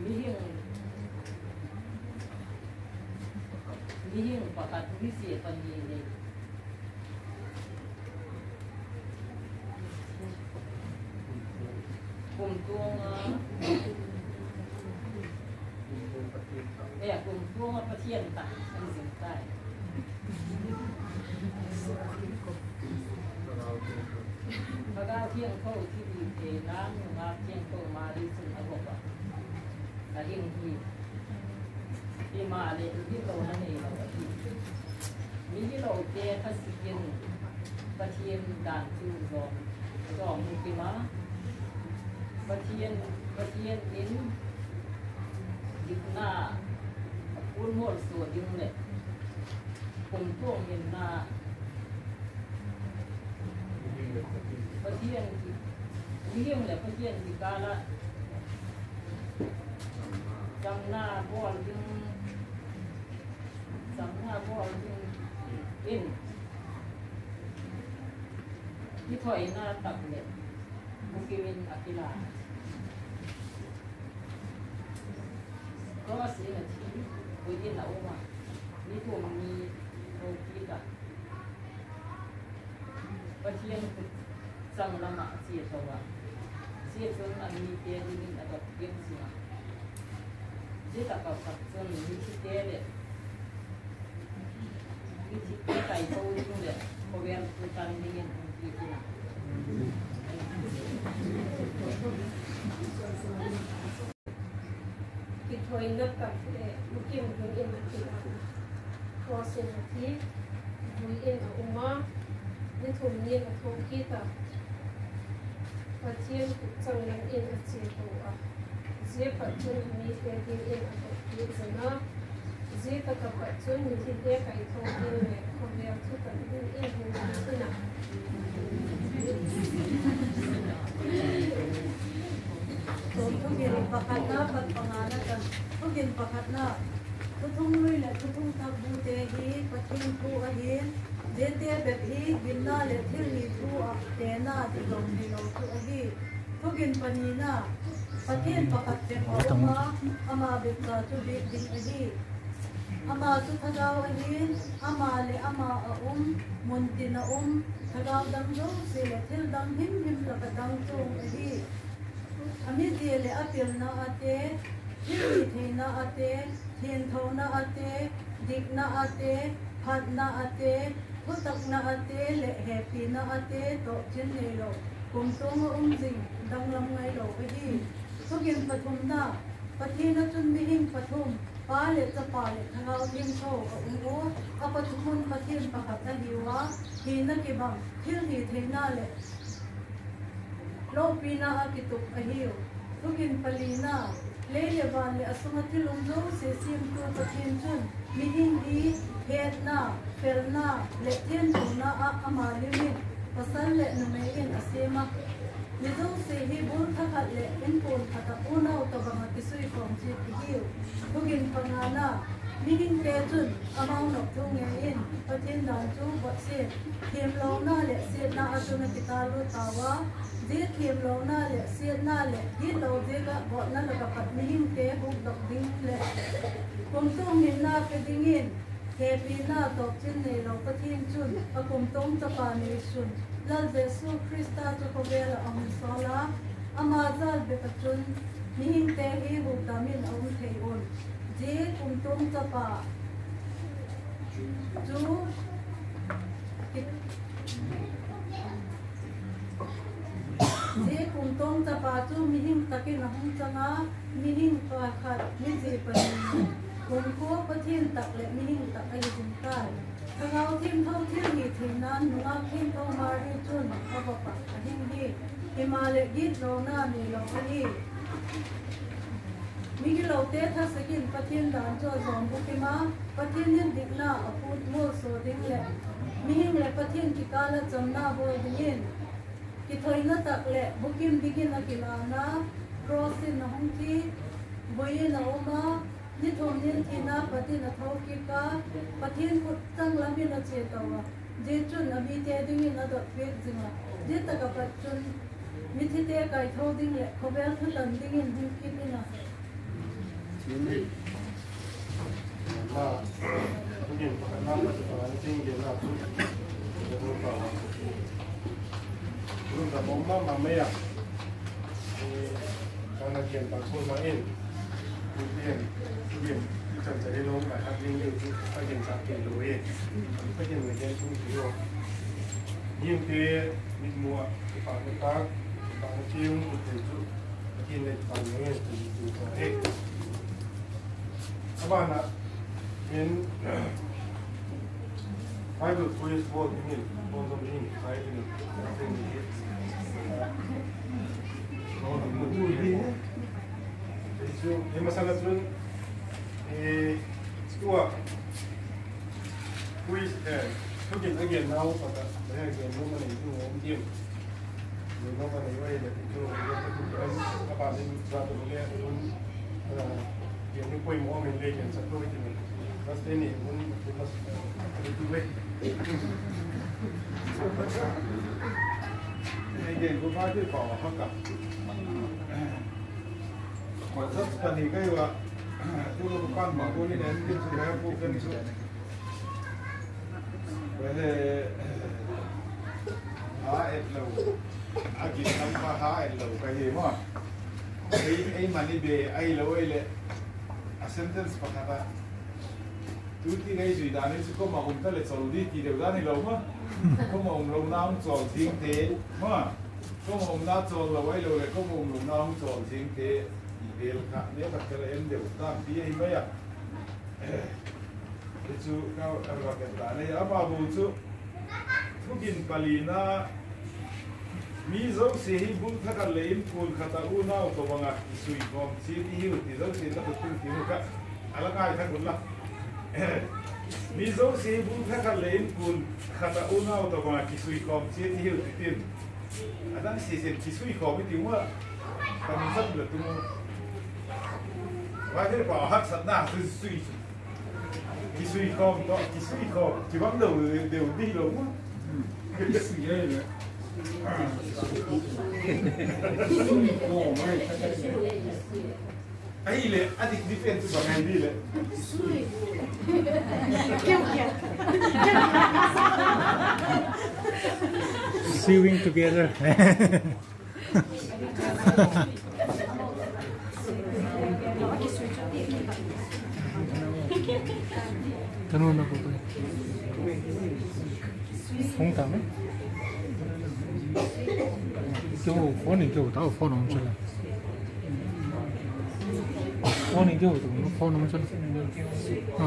มีหิ้งประกาศวิเศษปัญญาเลยกลุ่มตัวกลุ่มตัวประเทศต่างกันสิ่งใต้พระดาวเที่ยงเข้าที่ดีเทน้ำมาเที่ยงเข้ามาดีสุดระบบอ่ะแต่ยิ่งที่มาเลยที่เรานั่นเองเรามีที่เราเจอพัสดุประเทศด่านที่สองมุกิมาPathian in dikna pun mol so ding le kum tong in na Pathian ding le Pathian dikala jamna bol ding in
นี่ถอยหน้าตักเลยบุกิวินอากิลาก็มาซื้อนาทีคุยกินแล้วว่านี่ตัวมีโรตีกับประเทศสังละมาเสียตัวเสียจนอันนี้เตี้ยดิ้งอันดับเยี่ยมสิมาเสียตักกับจนมีที่เตี้ยเลยมีที่เตี้ยไก่โตดิ้งเลยพอเวียนตัวตันดิ้งที่ที่น่ะ
กิจถอยนับกับบุกิมบุกิมกิจพอเสียนาทีบุกิมอุมานี่ถุงเย็นทุกขีดปัจจัยจังหวัดเอ็นอาเซียตัวเสียปัจจัยมีเอ็นเอ็นอันที่สนะเสียตะกับปัจจัยมีที่เด็กไก่ทองเอ็นเนี่ยคนเดียวทุกคนเอ็นเอ็นหูที่น่ะตัวทุกเย็นประคัตนาปัจปังอานะกันทุกเย็นประคัตนาทุกทุ่งลุยและทุกทุ่งทับบูเตหีปัจจัยผู้อาหินเดนเตียแบบฮีกินน่าเล็ดที่รีทูอ่ะเดน่าที่ลงที่เราทุกอาฮีทุกกินปนีน่าประเทศประกาศเป็นออกมาอามาเบิกาจุบิดิอาฮีอามาจุทดาวอาฮีอามาเลอามามุนตินาทดาวดังโจเสเลทิลดังหิมละกดังโจอาฮีอามิเดียเลอาเปียนาอาเตที่รีเทนาอาเตเทียนโทนาอาเตดิกนาอาเตพัดนาอาเตพุทธนาอาเตเลแฮปีนาอาเตโตจินเนโลกุมตงจิงดังลำไงโลไปดีทุกินปฐุมนาปฏินจุนมิหิมปฐุมปาเลจะปาเลทางเอาทิมโชโออปฐุมุนปฏินปะขับนาหิวะฮีนักิบังทิลหีเทนาเลโลปีนาอากิตุกอหิวทุกินปลีนาเลเลบานเลอสุมาทิลงโลเสซิมตัวปฏินจุนมิหิมดีเฮดนาเฟลนาเลเทียนจุนาอามาลิมินภาษาเลนเมอินอาเซมานิโดเซฮิบุลทักเลอินปูนทักอุนาอุตบังกิสุยของจิตฮิวทุกินปังานามิหินเตจุนอามานกทุงเงินปฏินดานจูบัดเซเทียมโลนาเลเสียนาอาจุนกิตาลุตาวาเดียเทียมโลนาเลเสียนาเลฮิโลเดกะบอนาลกะปัดมิหินเตบุกดอกดิ้งเลคงต้องหินนาเปดิ้งอินเฮปีนาตกจินในเราปะทินจุนอากุมตงตะปานิชุนลาเยซูคริสต์จุกเวลอามิสลาอามาจัลเบปจุนมิหินเตฮีบุตามินอาอุเทอุนเจกุมตงตะปาจูเจกุมตงตะปาจูมิหินตะกินหุงจังอามิหินกาขัดมิจีปนีคนคู่ประเทศตักและมิหิงตักอายุใต้ถ้าเราทิ้งเท่าที่มีทิ้งนั้นหนูเอาทิ้งเท่ามาได้จนเอาปะอาหิงดีที่มาเลยิดเราหน้านี่เราไปดีมีกิโลเตทัศกินประเทศด่านจอจอมบุกิมาประเทศนี้ดิกหน้าอพูดโมโซดิ้งและมิหิงและประเทศกิกาละจำหน้าบัวดิ้งกิถอยนัตักและบุกิมดิกินักกิลานาโครสินหงที่บุยนาอมานิทมนินทีนาปฏินาทกิกาปฏินกุตังลามินาเจตาวะเจจุนอภิเตดิ้งนาดเวกจิงะเจตกับปัจจุนมิทิเตไก่ทอดิ้งเละขบเวลทุตันดิ้งหินคิดนี่นะ
ว่าทุกอย่างประกอบด้วยสิ่งเดียวกันทุกอย่างรุ่นกับผมมาไม่อยากการเขียนปากพูดมาเองทุกอย่างที่ฉันจะได้ลงแบบยิ่งยิ่งก็ยังสักเกตรู้เองก็ยังไม่ได้ช่วยที่ว่ายิ่งเตะมิดมัวปากตาปากชิวตุ่ตุ่ตุ่ที่ในปากนี้ตุ่ตุ่ตัวเองบ้านน่ะเห็นไอ้บุตรคุยสวอตนี่บนตรงนี้ไอ้นี่ตรงนี้โอ้ดูดูดีitu dia masalah tu sekolah kuis again now pada saya again mana itu dia mana itu apa ni satu boleh dia ni kuih mau main legend saklo itu pasti ni pun itu boleh
ในเกณฑ์คุณพ่อที่ป่อเขากับขอสักตอนนี้ก็ว่าผู้ลูกปั้นหมอผู้นี่เนี่ยที่สุดแล้วผู้เป็นสุดเวลาหาเอ็ดเราอากินน้ำผ้าหาเอ็ดเราไปเห็นว่าไอ้มันนี่เบไอ้เราไอ้เลยเซนเทนส์ปะครับทุกที่ไอ้สุดานี่สุดก็มาอุ้มทะเลสอดีที่เดียวกันนี่เรามั้งก็มาอุ้มลงน้ำจอดทิ้งเทมั้งก็มาอุ้มน้ำจอดเราไว้เลยก็มาอุ้มลงน้ำจอดทิ้งเทเดี๋ยวค่ะเนี่ยก็จะเอ็นเดี๋ยวตั้งปีให้ไหมอ่ะจูเขาอะไรกันตาเนี่ยอาบาบูจูทุกินปาลีน่ามีเจ้าเสียบุญทักเลยอินคูลขัดอุณาตัวบางอ่ะสุยคอมซีที่หิวที่เจ้าเสียแล้วก็ตุ้งที่มุกะอะไรกันทั้งหมดละมีเจ้าเสียบุญทักเลยอินคูลขัดอุณาตัวบางอ่ะที่สุยคอมซีที่หิวที่ทิ้งอาจารย์เสียที่สุยคอมไม่ถึงว่าตอนนี้สักเดือนตุ้งว่าที่บอกฮักสัตว์หน้าคือสุยที่สุยคอมก็ที่สุยคอมที่ว่าเดี๋ยวดีลงมั้งที่สุยเลยไอ้เลยอันนี้ดิเฟนซ์แบบไหนดีเลย
sewing together ท่านนู้นนะผม红糖ไหม就放你给我到放那么去了，放你给我怎么放那么去了？啊，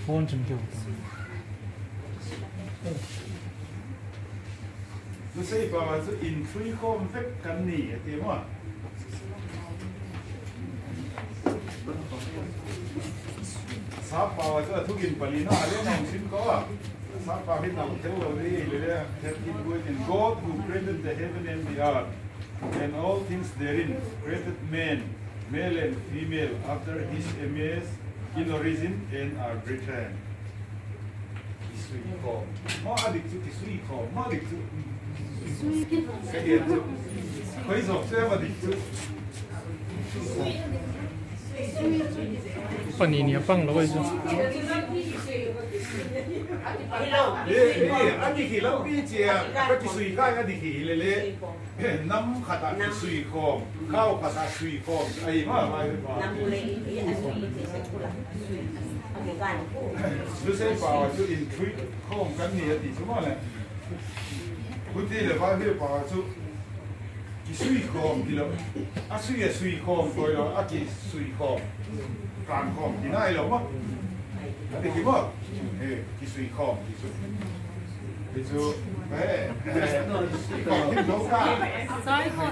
放真给我。
ไม่ใช่ป่าวจะอินฟรีคอมเฟกกันนี่เดี๋ยวว่าซาป่าวจะทุกินปลีน่าเรื่องของสินก็ซาป่าวที่เราเทวดาเลยเรื่องเทพที่พูดถึง God who created the heaven and the earth and all things therein created men male and female after his image in origin and are written ที่สุยคอมมาอดีตที่สุยคอมมาอดีตcái điện chứ mấy giọt xe mà địch chứ
phần này nhỉ băng nó bây giờ
anh đi khi lâu đi chị cái suy cái anh đi khi lệ lệ nắm khát cái suy khom khao khát cái suy khom ai mà nắm lệ anh suy sẽ chula suy sẽ bảo chứ in treat khom cái này thì chúng mà nàyคุณที่เลยว่าที่ป่าวชุกิสุยคอมที่เราอาสุยคอมตัวเราอากิสุยคอมกลางคอมที่ไหนเราบ้างอะไรกี่บ้างกิสุยคอมกิสุคอมที่โลกา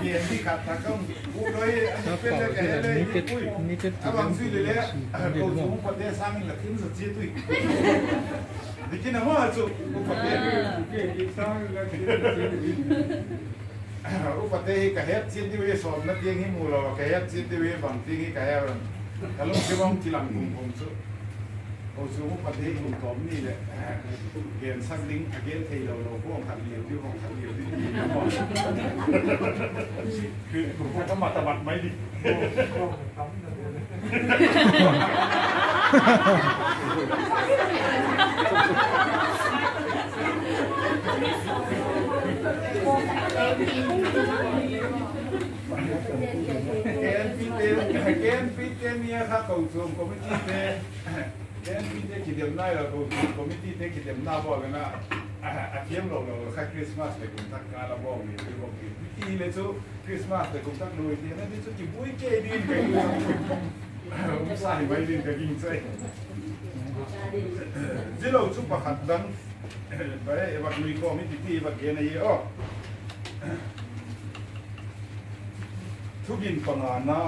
เรียนที่ขัดตะก้งผู้โดยอันนี้เป็นอะไรเลยอุ้ยอาบังสุยเลยเขาสูงประเทศสร้างหลักขึ้นสุดที่ตุ้ยดิฉันน่ะว่าจุอุปเทศอีกสองแล้วอุปเทศกับเฮ็ดสิ่งที่เราสอนนักเรียนให้มูลเรากับเฮ็ดสิ่งที่เราบังที่กับเฮ็ดถ้าเราจะมองที่หลังผมจุเอาจุอุปเทศผมตอบนี่แหละเรียนสักลิงอาเกนที่เราพวกขัดเลี้ยวที่ของขัดเลี้ยวที่นี่คือผมก็มาตบัดไม่ดิKNPเนี่ยครับเขาส่งคอมมิชชั่นKNPคิดเดิมได้เราคอมมิชชั่นคิดเดิมหน้าบอกกันนะอาเทียมเราค่าคริสต์มาสเลยคุณทักการเราบอกเลยที่บอกที่เลยสู้คริสต์มาสเลยคุณทักดูที่นั่นที่สู้กี่บุ้ยเกดินกันเลยใส่ไว้ดินกันยิงใส่ที่เราสู้ประคัดดังไปวัดลุยคอมมิชชั่นวัดเกณฑ์อะไรอ๋อทุกินปัญหาหน้า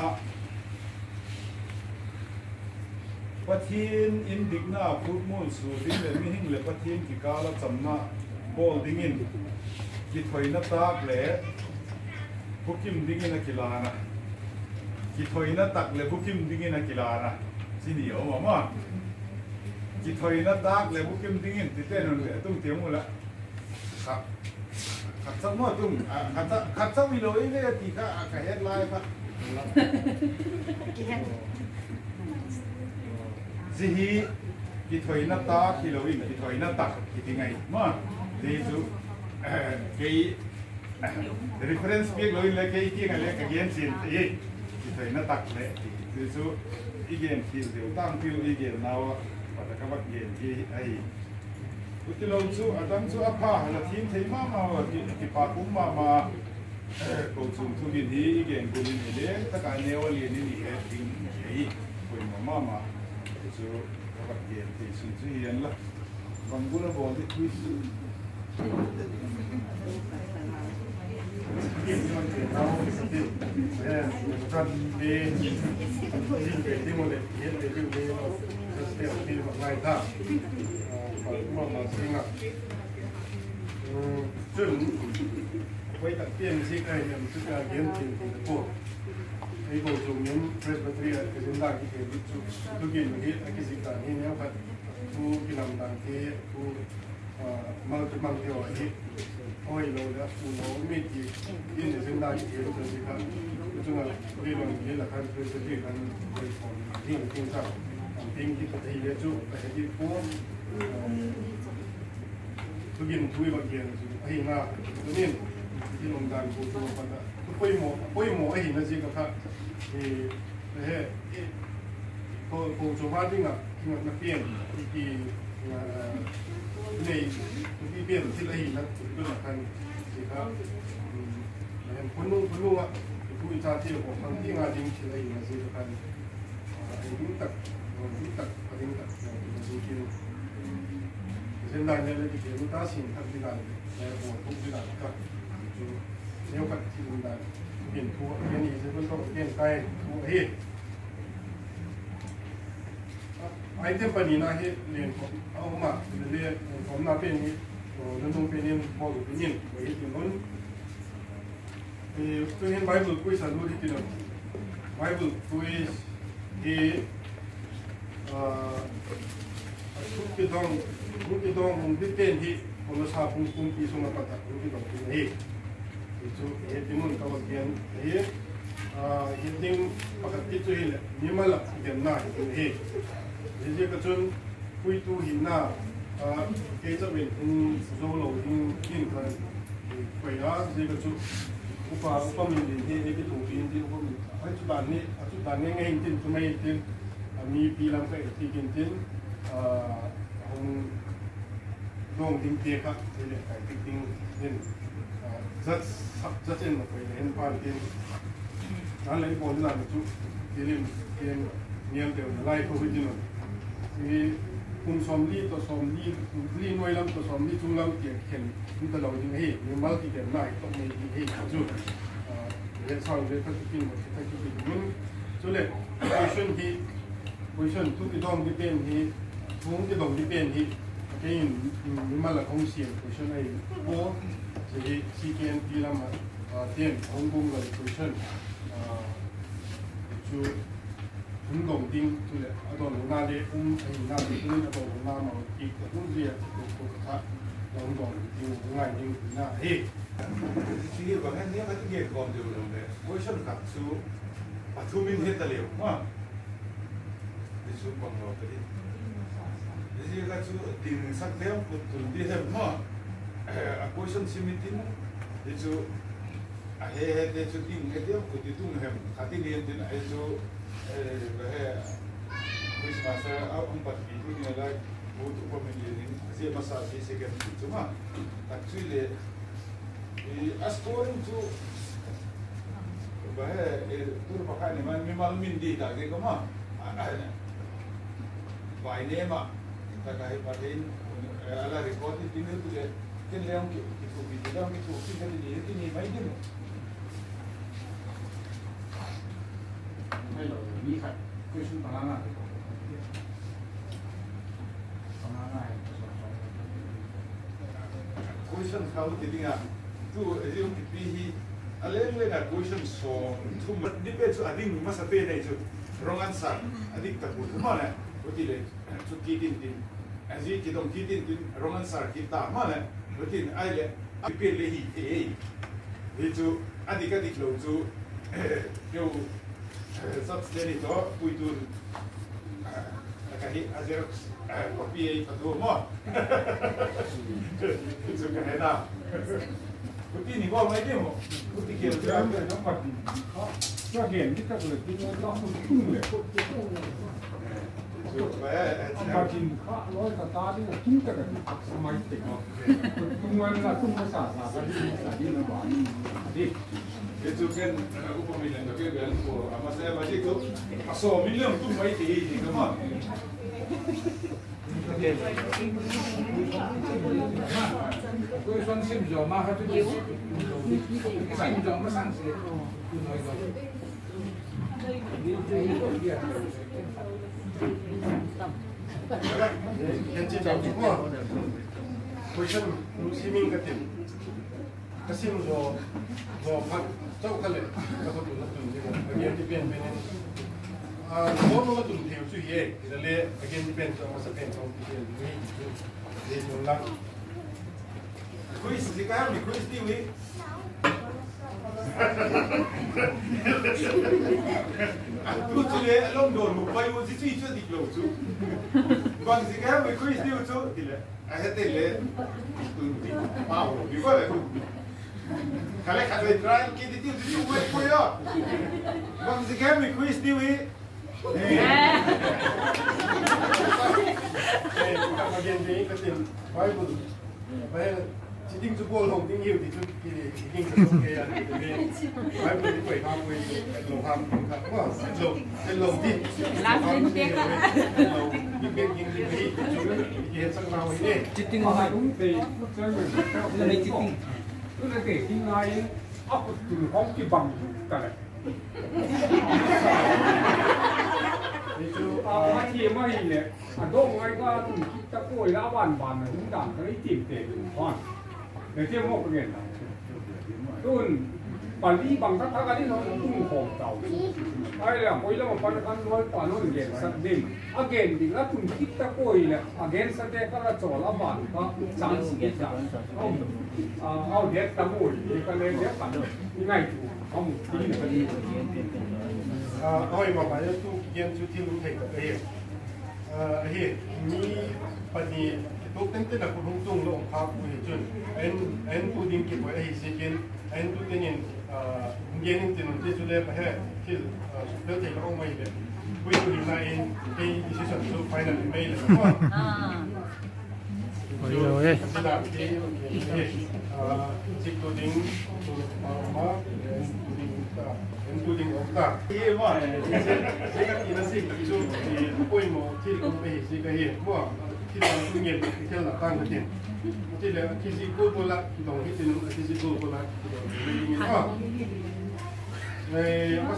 ปัทยินอินดิกนาพูดมูลสูดิ้งเลยมิหิงเลยปัทยินกิกาลจำนาบอลดิ้งินกิถอยนัตตาเล่บุกิมดิ้งินนักกีฬานะกิถอยนัตตักเล่บุกิมดิ้งินนักกีฬานะสินี่เอามา chỉ thôi nó đắc lấy bút kim tiếng in thì tên nó tung tiếng một là khát sắc mà tung khát sắc vì lỗi này thì cả headline phát gì thì thôi nó đắc thì lỗi thì thôi nó tắc thì tiếng ngày mà thì chú cái reference biết lỗi là cái tiếng này cái gen xin thì thôi nó tắc lấy thì chú igen thì điều tăng phiêu igen nào và các bạn igen thì ai út lâu chú ở trong chú áp là thiên thấy mà thì phá cũng mà cầu chung thu tiền thì igen cầu tiền thì đấy tất cả nhiều liền đi hết thì cái cầu mà chú các bạn igen thì suy suy hiện là bằng gula bồn thì quý
Kochuam Presbyterian Church Athuhing akimat ini apa tu kilam tu mang oi lo da lo mi ji in de da ji lo de ka chung la ri lo ni la kan de de kan de kon ting sa ting ki ta ile chu ka ji ko tu gin tu ba gen ai na tu ni ji long dan ko tu pa da tu poi mo ai na ji ka e he ko chu ma ding a na pien ki này cái biển thì là hình nó cũng là thành thì khác quân nung ạ thì cha thì của thằngที่งานจริงthì là hình là gì là thành những tật và những tật là gì hiện tại này là cái chuyện ta xin thằng đi làm là của công ty làm cả chú nếu các thì hiện tại biển thua cái này sẽ vẫn có biển tay thua hết ai thêm phần này hết liền ông mà liềnผมน่าเป็นนั่นต้องเป็นยังพอหรือเป็นยังไว้ที่นู้นตัวเห็นไบเบิลคุยสรุปที่นั่นไบเบิลคุยที่ทุกที่ต้องผมที่เป็นที่ผมจะทราบผมที่ส่งมาตัดทุกที่ต้องเป็นที่ที่นู้นก็ว่าเกี่ยนที่เห็นดิ้งปกติตัวเห็นเลยนี่มาละเกี่ยนหน้าเป็นที่ก็จนคุยตัวเห็นหน้าcái chỗ mình dâu lẩu in cái quầy đó thì cái chỗ mình thì cái thủ pin thì mình ấy chút đàn nghe hình tin chúng mày tin mi pi làm cái thì tin tin ông dong tin tiền khác thì lại cái tin tin rất trên một cái hiện pan tin đó lấy bốn là một chút thì liền niệm tiểu lại không biết gì nữa thì cùng xóm li to xóm li nuôi lắm to xóm li chung lắm tiền khen chúng ta lâu như thế nhưng mà thì tiền lạiต้องมีที่จุดเรียนสอนเรียนพัฒนาหมดที่จุดนู้นChuleh position ทุกที่ต้องที่เป็นที่ทุกที่ต้องที่เป็นที่ที่มีมาละคงเสียง position ไอ้โบ้ที่ KNP ละมาเตียนของบุ้งเลย position จุดผม懂定Chulehอาตอนหน้าเด็กไอ้หน้าเด็กนี่อาตอนหน้ามาอีกคนเรียกตัวข้าเรา懂定ง่าย定หน้าเฮ้
ที่ว่าแค่นี้ก็ต้องเกี่ยวกับเดียวเลยว่าฉันขัดสู้ปัจจุบันเห็นแต่เร็วมากที่สู้บังเราไปดิที่ก็สู้ดิ้งสักเดียวก็ตุนดีเห็นมากว่าฉันซิมิตินที่สู้เฮ้ที่สู้ดิ้งเดียวก็ติดตุ้งเห็นขัดที่เรียนที่ไหนสู้วิสมาสเอาอันปัจจุบันนี่อะไรพูดว่ามันเรียนเสียมาสาธิตเสกที่จุมาแต่ช่วยเลยaccording to tu pakai ni memang mindi tak ke koma by name tak kai patin ala record itu ni tu dia kan leong itu video itu kita ni mai dia
ไม่หรอกมีใครคุยชุดมาแล้วนะ
question kalau tidak tu yung kipihi aleng le na question so tu depends ating masa pe na itu wrong answer adik takut mana Betul le, tu kitin tin, aziz kita kitin tin, Roman sar kita mana, betul ai le, pilih le hi, itu adik-adik lo tu, yo, subsidi tu, puitun, kahi azer kopi itu mo, itu kahena. Betul ni kau macam mana? Betul ke?
Jangan nampak ni. Bagian kita boleh kita langsung tunggu le. Bagian kak loy kata ni tunggu kita semai tengok. Tungguan lah tunggu sah tadi nampak. Jadi
itu kan aku pemilihan tapi kan apa saya baca itu asal milion tu maithei ni kan?
Kau suan sim jom mah tu dia. Sim jom mah sang sih.
yang cakap semua, question muslimin katin, kasim zo mak jauh kali, kalau tu nak tu, again depend benen. Semua orang tu dia tu ye, kita le again depend sama sepen sama dia ni nolak.
Quiz sekarang ni quiz ni we. Aku tu le long dor mu pai wo si tu di klo tu. Bang sekarang we quiz ni tu dile. Ahia le tu di mau di kau tu. Kalau kau try kita tu di buat kau ya. Bang sekarang we quiz ni we.
Kita bagian ni katin, baik betul. Baik, jadi tu boleh hong tinggi di tu tinggi tu kaya ni. Baik betul di kau ham kau ham kau, long di. Last day kan. Di begin di dia sangat ramai ni.
Citing mahal tu,
Saya
ni citing.
Tu nak tinggal apa tu hong ki bang tak. Itu masih mahal le. Dong ai ka tu kita koi la ban ban na hung dang kai tim te hon. Le tie mo pgen na. Tun pali bang ta ka ni no tung hong tau. Ai la koi la pan kan lol pa no gen sat dim. Again ding la tun kita koi la again sa te ka la chol la ban ka chang si ge cha. Au det ta mu ni ka le de pan ni ngai tu. Ông tin là cái oi mà phải tu kiến tu thiên lu thầy cái hi ni pani tu tên tên là cũng hung tung lo khá của hệ chuẩn en tu đinh kịp với ai sẽ kiến en tu tên nhân kiến nhân tên là tu lên phải hết thì đỡ thầy là ông mày đấy bây giờ hiện nay cái decision tu final email là đúng không?
Ôi ơi.
Jik tu ding tu ma tu ding okta. Ye ma, jika ina sih tu koi mo til ko pe jika ye mo til tu ngel til la tang ke tin. Til la kisi ko bola dong hitin kisi ko bola. Apa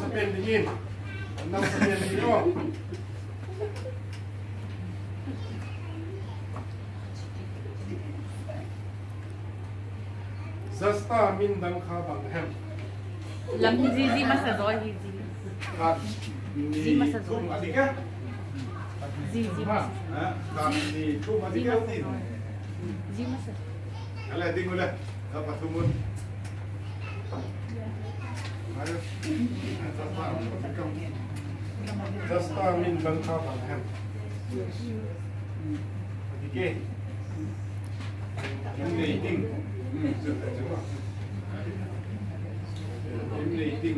sepen dingin. Nang sepen dingin. Zasta min dang kha bang hem.
Lam hizi masa doi hizi. Zi masa doi.
Adika?
Zi masa.
Ni tu adika ni.
Zi masa.
Ala tinggal lah. Apa tumun? Ada.
Zasta min dang kha bang hem. Adike.
Numei Ni. Numei Ni.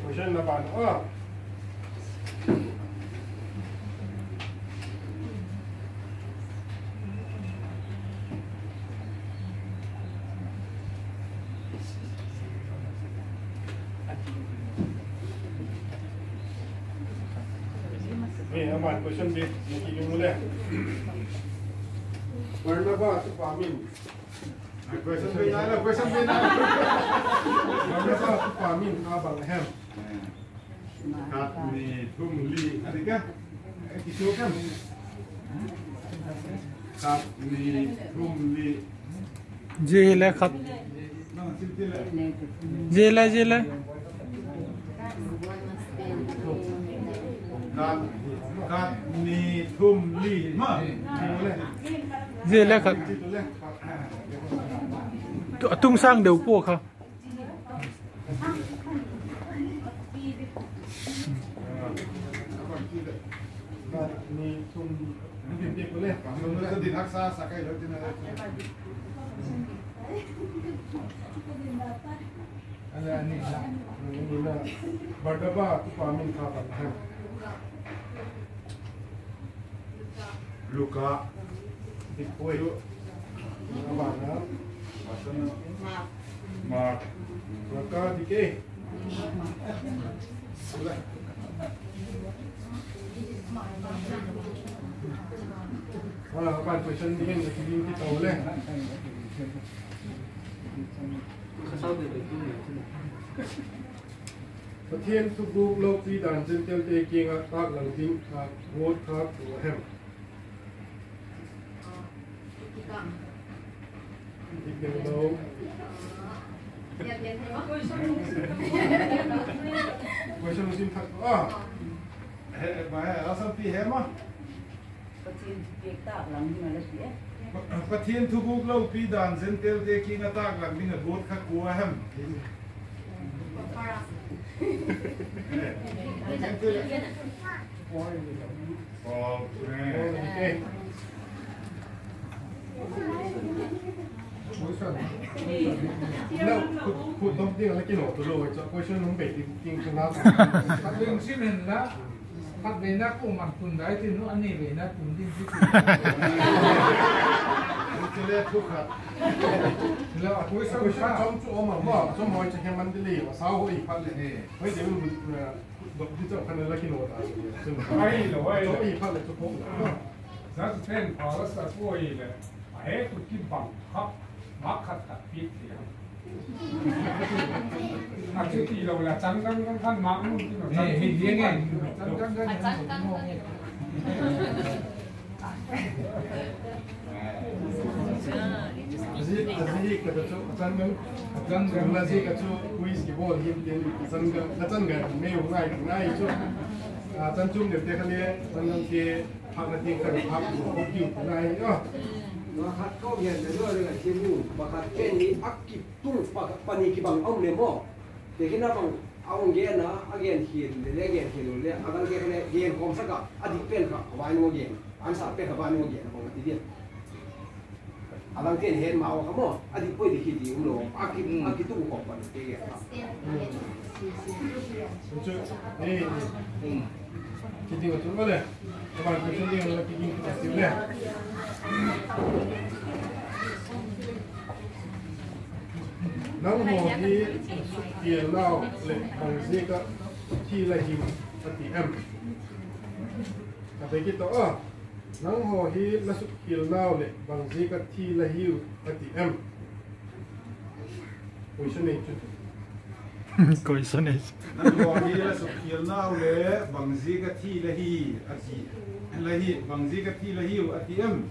Question na ba? Aman question B mungkin mulai. Warna ba tu pamin.
Question B na.
Warna ba tu pamin abang hem.
Kat ni tum li adika? Kisu kan? Kat ni tum li.
Jileh kat. Jileh.
cắt ni thum li mà
dễ lẽ khát tung sang đều cua không
ni thum ni đi cô lên
nó sẽ đi thác xa xa cái đó chứ này
anh là bardaba farming khá là hay
Luka
đi quay các bạn đó
Mark
Luka đi kê các bạn question đi cái tàu lên Pathian thu group lô phi đàn dân tiêu tê kia ngạc tác lần tính ngạc ngốt khát của hem đi kênh lâu question xin thật
mà ở sân phi hẻm á Pathian thu group lâu phi đàn dân tiêu tê kia ngạc tác lần tính ngốt khát của hem
Phụ thông tin là cái nổ từ rồi cho question không bị tiếng trong đó.
Phát bình xin hình là phát về nát của mặt tuần đấy thì nó ăn này về nát tuần tin chứ.
Chuleh thuốc hạt.
Là question trong chỗ mà bỏ trong mọi chuyện em ăn đi liền và sau ấy phát lên này. Bây giờ mình đọc đi cho khán giả cái nổ ta.
Ai là vậy?
Chỗ ấy phát lên chỗ phố.
Rất tên họ rất là vui là hết tụi kim bằng khắp mắc khát khát biết thì à chứ thì đâu là trắng trắng trắng mắm này hình như nghe trắng
Zia cái chỗ trắng là gì cái chỗ quiz cái bộ hiệp tiền trắng cái mail ngay chỗ trắng chung được cái này trắng cái phát là tiền cái phát của kiểu này đó
nó khát có hiện để nói là cái mũ mà khát cái này ác kịp tung và pani kịp bằng ông này mò thì cái nào bằng ông ghen nó ghen hiền để ghen hiền rồi agar cái này ghen không sắc cả adi pen cả vài người ghen anh sao pen cả vài người ghen không cái gì agar cái hiền màu không mò adi quay đi khi đi ông lo ác kịp tung không pani cái ghen
cái gì mà chúng có đấy các bạn cứ xem đi là cái gì cũng xíu này nắng hồ thì tiền nào lệ bằng gì cả khi là hiểm thì em thấy cái đó nắng hồ thì là sự tiền nào lệ bằng gì cả khi là hiểm thì em question này
question này
nắng hồ thì là sự tiền nào lệ bằng gì cả khi là hiểm là hiểm bằng gì cả khi là hiểm thì em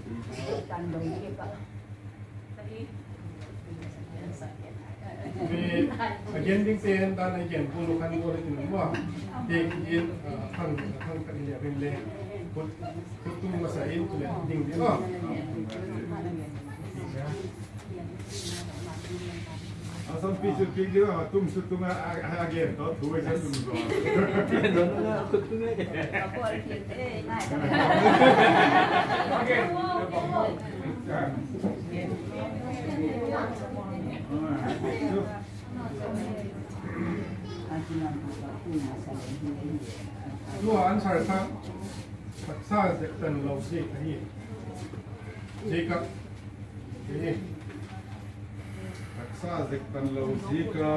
vì again ding ten dan again puluh kan boleh tinumba ding in hang kan dia bele put tu masail tu ding dia oh asam pisu pilih ah tum sutung again tu tu aja tum go
nó cực tu này
Aku ada kita naik.
Okey.
Lu answer kan paksa sektan logik ni jika ini
paksa sektan logika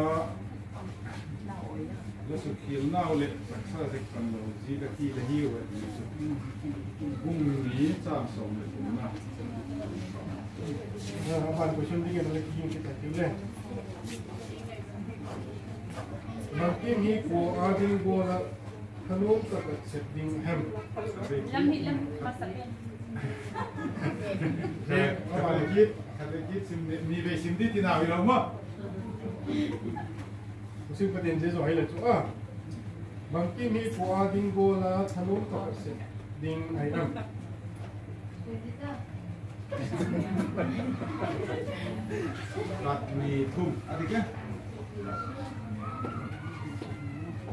lesuk hilnau le paksa sektan logika ti le hiu bung ni sam som le na
Apa question dia nak kirim kita Chuleh. Nanti ni ko adil ko na kanong tak setting hem.
Lam masak.
Apa lagi sim ni be sim di tina wi lo ma.
Musim paten je so hai la chu bangki mi puwa ding gola thanum to se ding item
kat mi thum adik ya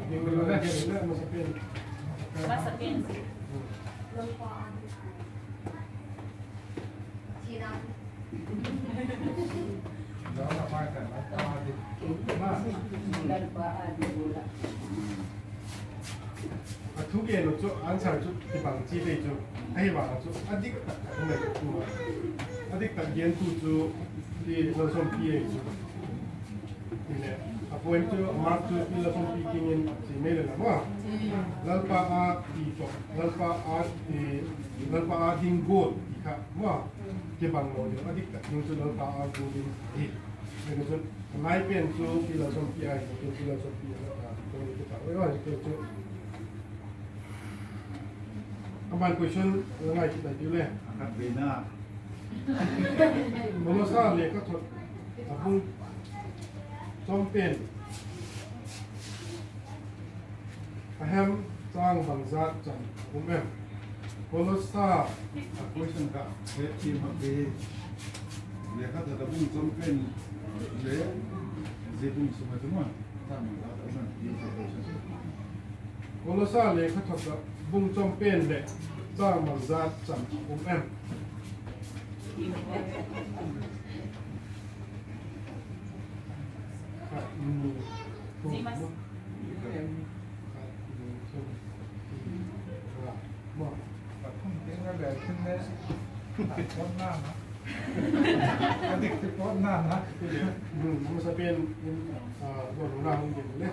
ding gola ke le masapin
Masapin.
Jangan apa kan?
Athuhing lo chu answer chu ti bang chi le chu ai ba chu adik ta me tu adik ta gen tu chu ti lo som pi e chu ne appoint chu mark chu ti lo som pi king in si me le ma lalpa a ti to lalpa a ding go ti kha ma ke bang lo yo adik ta chu lalpa a go ding hi ne chu mai pen chu ti lo som pi ai ti lo som pi ta to ni ta oi chu Aman question ngai kita Chuleh.
kat bina
Manosa le ka thot apung sompen aham chang bangzat chan umem manosa
question ka he team ha be le ka ta bung som pen le zebung suma tuma ta ma ta san ni
manosa le ka thot bung sompen le chang bangzat chan umem
Simas.
Patung tinggal dari sini. Pot nama. Adik tu pot nama.
Masa pen lo lo na hong gen le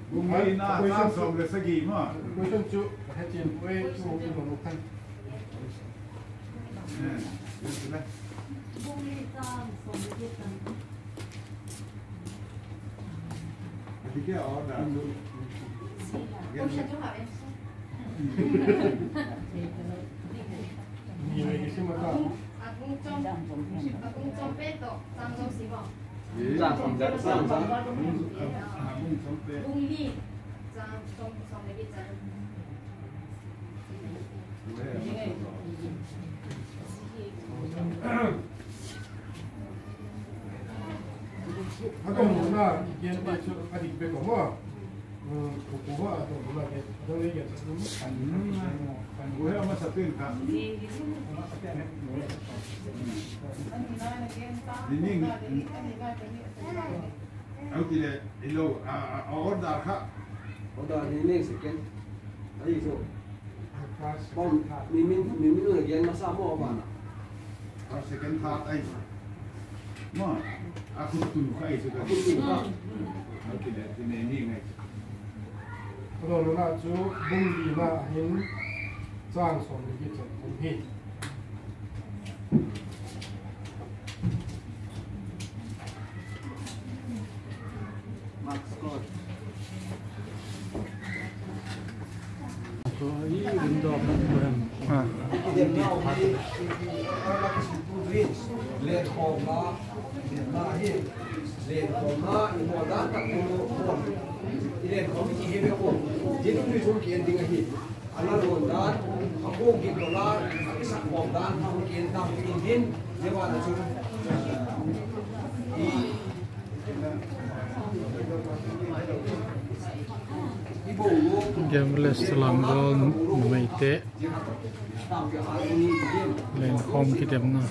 Numei Ni ta som le sagi ma
question chu ha chen we chu lo lo kan
adik ya or da tu
ni we ki sima ta Atong na gen pa chu adik be ko mo ko wa atong na ke atong le gen sa
gue sama satu yang kak ini aku tidak ilo order kak
order ni second ai so bom min nu gen masa mo ba na
second third ai ma aku tunggu kai sudah aku tidak ini ngai
atong na chu bung li na hin chang som le ki chen hom hi
Mark Scott.
Koi window program.
Dem now hi ala ki tu drinks le khom na hi le khom na I mo da ta ko mo ile khom ki he be ko jin ni so ki ending hi ala ro da ko ki to la sa khom da ha ki en tam ki din je wa na chu
Gambles Langol Numei Len home kita na.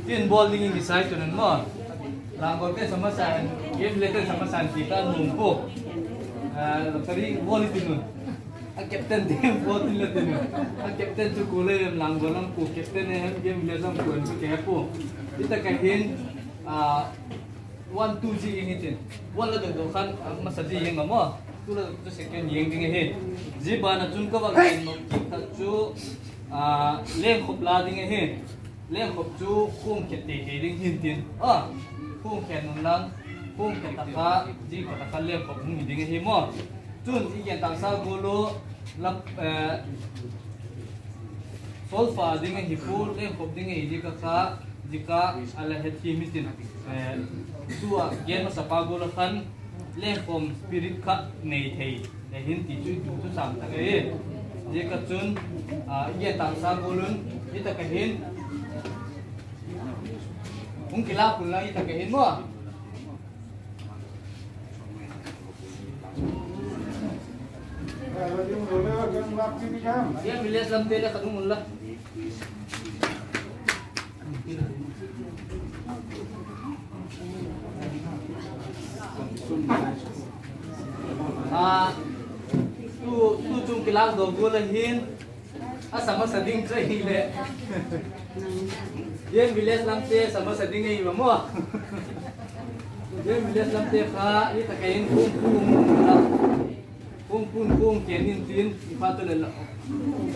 Tin ball dingin di side tu nan mo
Langol ke sama san game letter sama san kita nungko tadi boli tinun captain dia boli tinun captain tu Chuleh Langol lang ko captain game letter lang ko ke po kita kahin 1 2 ji ingitin wala do kan masaji yang mo tu la tu second yang ding he jiba na chun ka ba gain mo kita chu leng khop la ding he leng khop chu khung kete he ding hin tin khung ken lang khung ken ta ka ji ka ta leng khop hung ding he mo chun i gen tang sa golo lap solfa ding he fu leng khop ding he ji ka jika ala heti mitin tua gen masa pagolo kan lengkom spirit ka maithei ahin ti chu tu sam ta ke je ka chun ye ta sa golun ita ka hin ung kila kula ita ka hin mo ya bilas lam tele ka dumulla tu chung kilas do gula hin sama sading chai le yen bilas lamte sama sading ei mo yen bilas lamte kha i ta kain kum kenin tin phatu le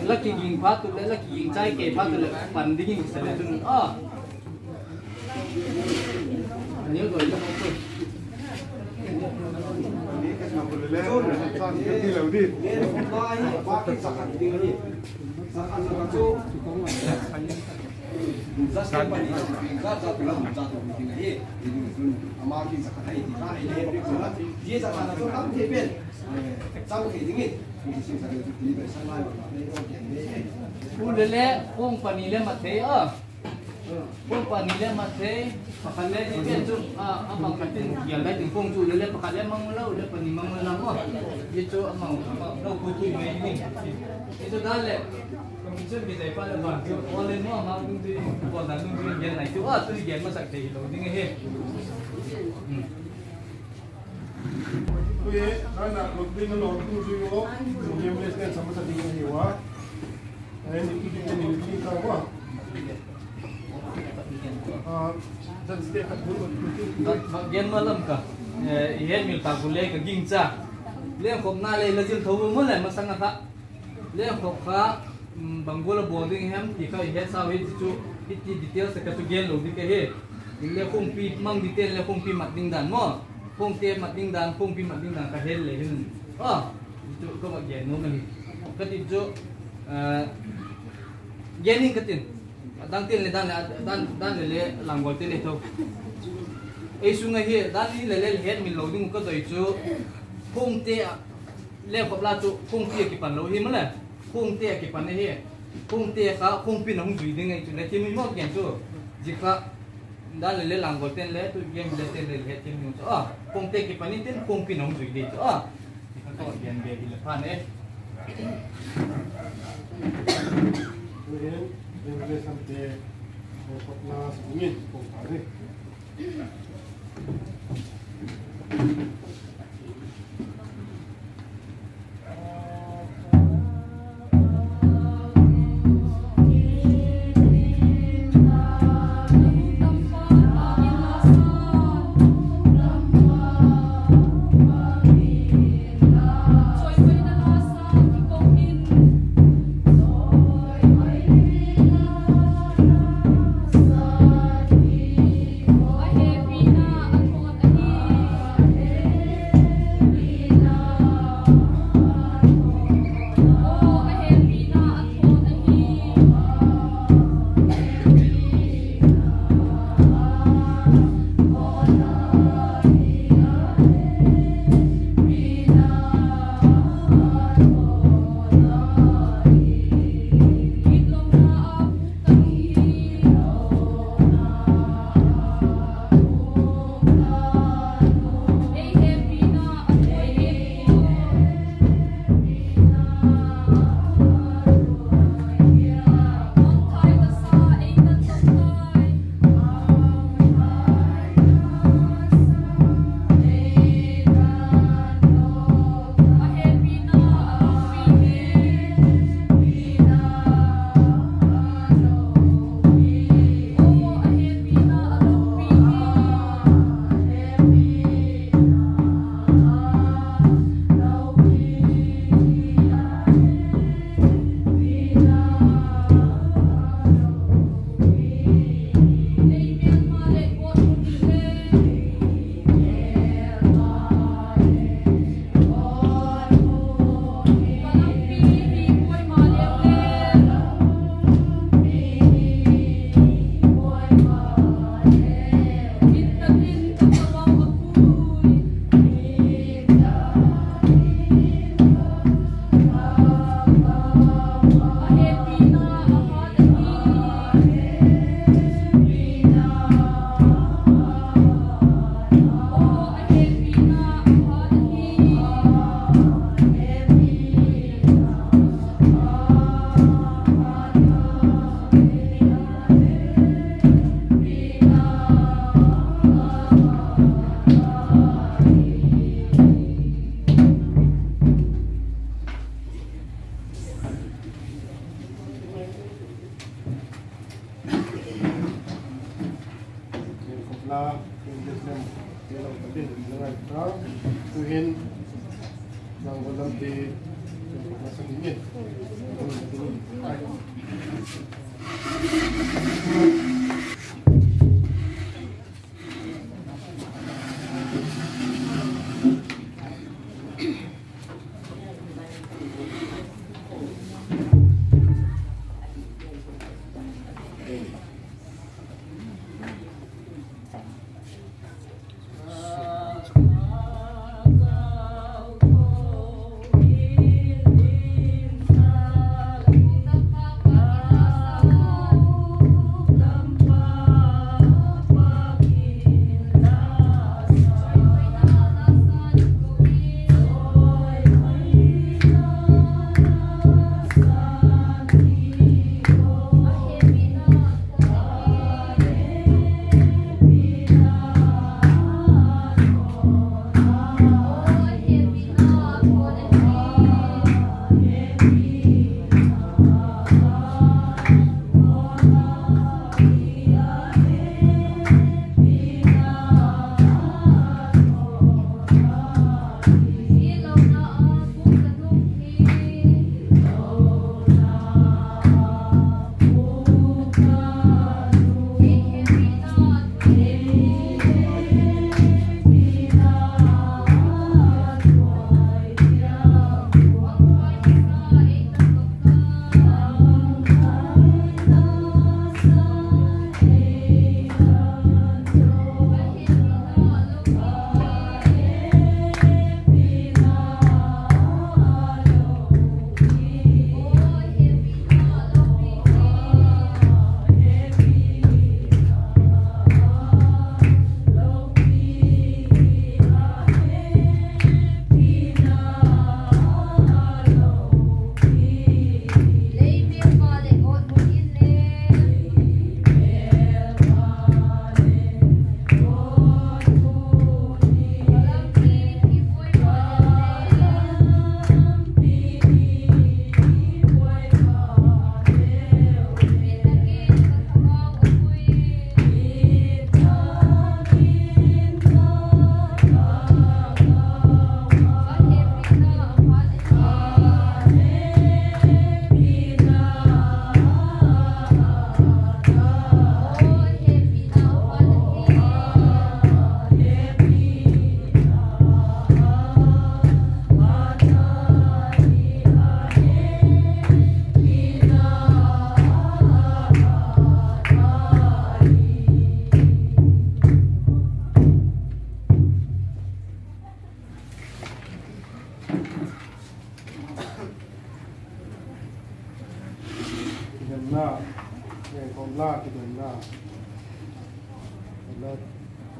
laki ging phatu le laki ging chai ke phatu le pan ding se le tun nhiều rồi cho nó thôi. Pung panile maithei pakale ni tu amang katin yang dai ting pung chu le pakale manglau le pani manglau mo itu amang no kutu mai ni itu dale itu bisa pada bang oleh mo amang tu ko dan tu gen nai tu tu gen masak dei lo ding he
Oye, ana loting no tu yo game lesson sama sa ding ni wa ai ni tu ni ka wa
bagian malam kah? Iya mil pagulai ke gingca. Lihat kok nalai lajil tahu mulai masang apa? Lihat kok kah banggula boarding ham jika iya sawit itu itu detail sekatu gen lo di kehe. Lihat kumpi mang detail lihat kumpi mating dan mo. Kumpi mating dan kahel lehin. Itu kau bagian nomor. Ketijo gening ketin. Dan tin le dan le Langol tin le tho ei sunga hi dan ni le het min lo ding ko doi chu khung te le khop la chu khung te ki pan lo hi ma le khung te ki pan ne hi khung te kha khung pin hong dui ding ai chu le ti mi mo gen chu jika dan le Langol tin le tu gem le tin le het ti mi chu khung te ki pan ni tin khung pin hong dui de chu jika ko gen be hi le pan ne
English sampai kelas bunyi pokoknya. Langol nanti masuk ini.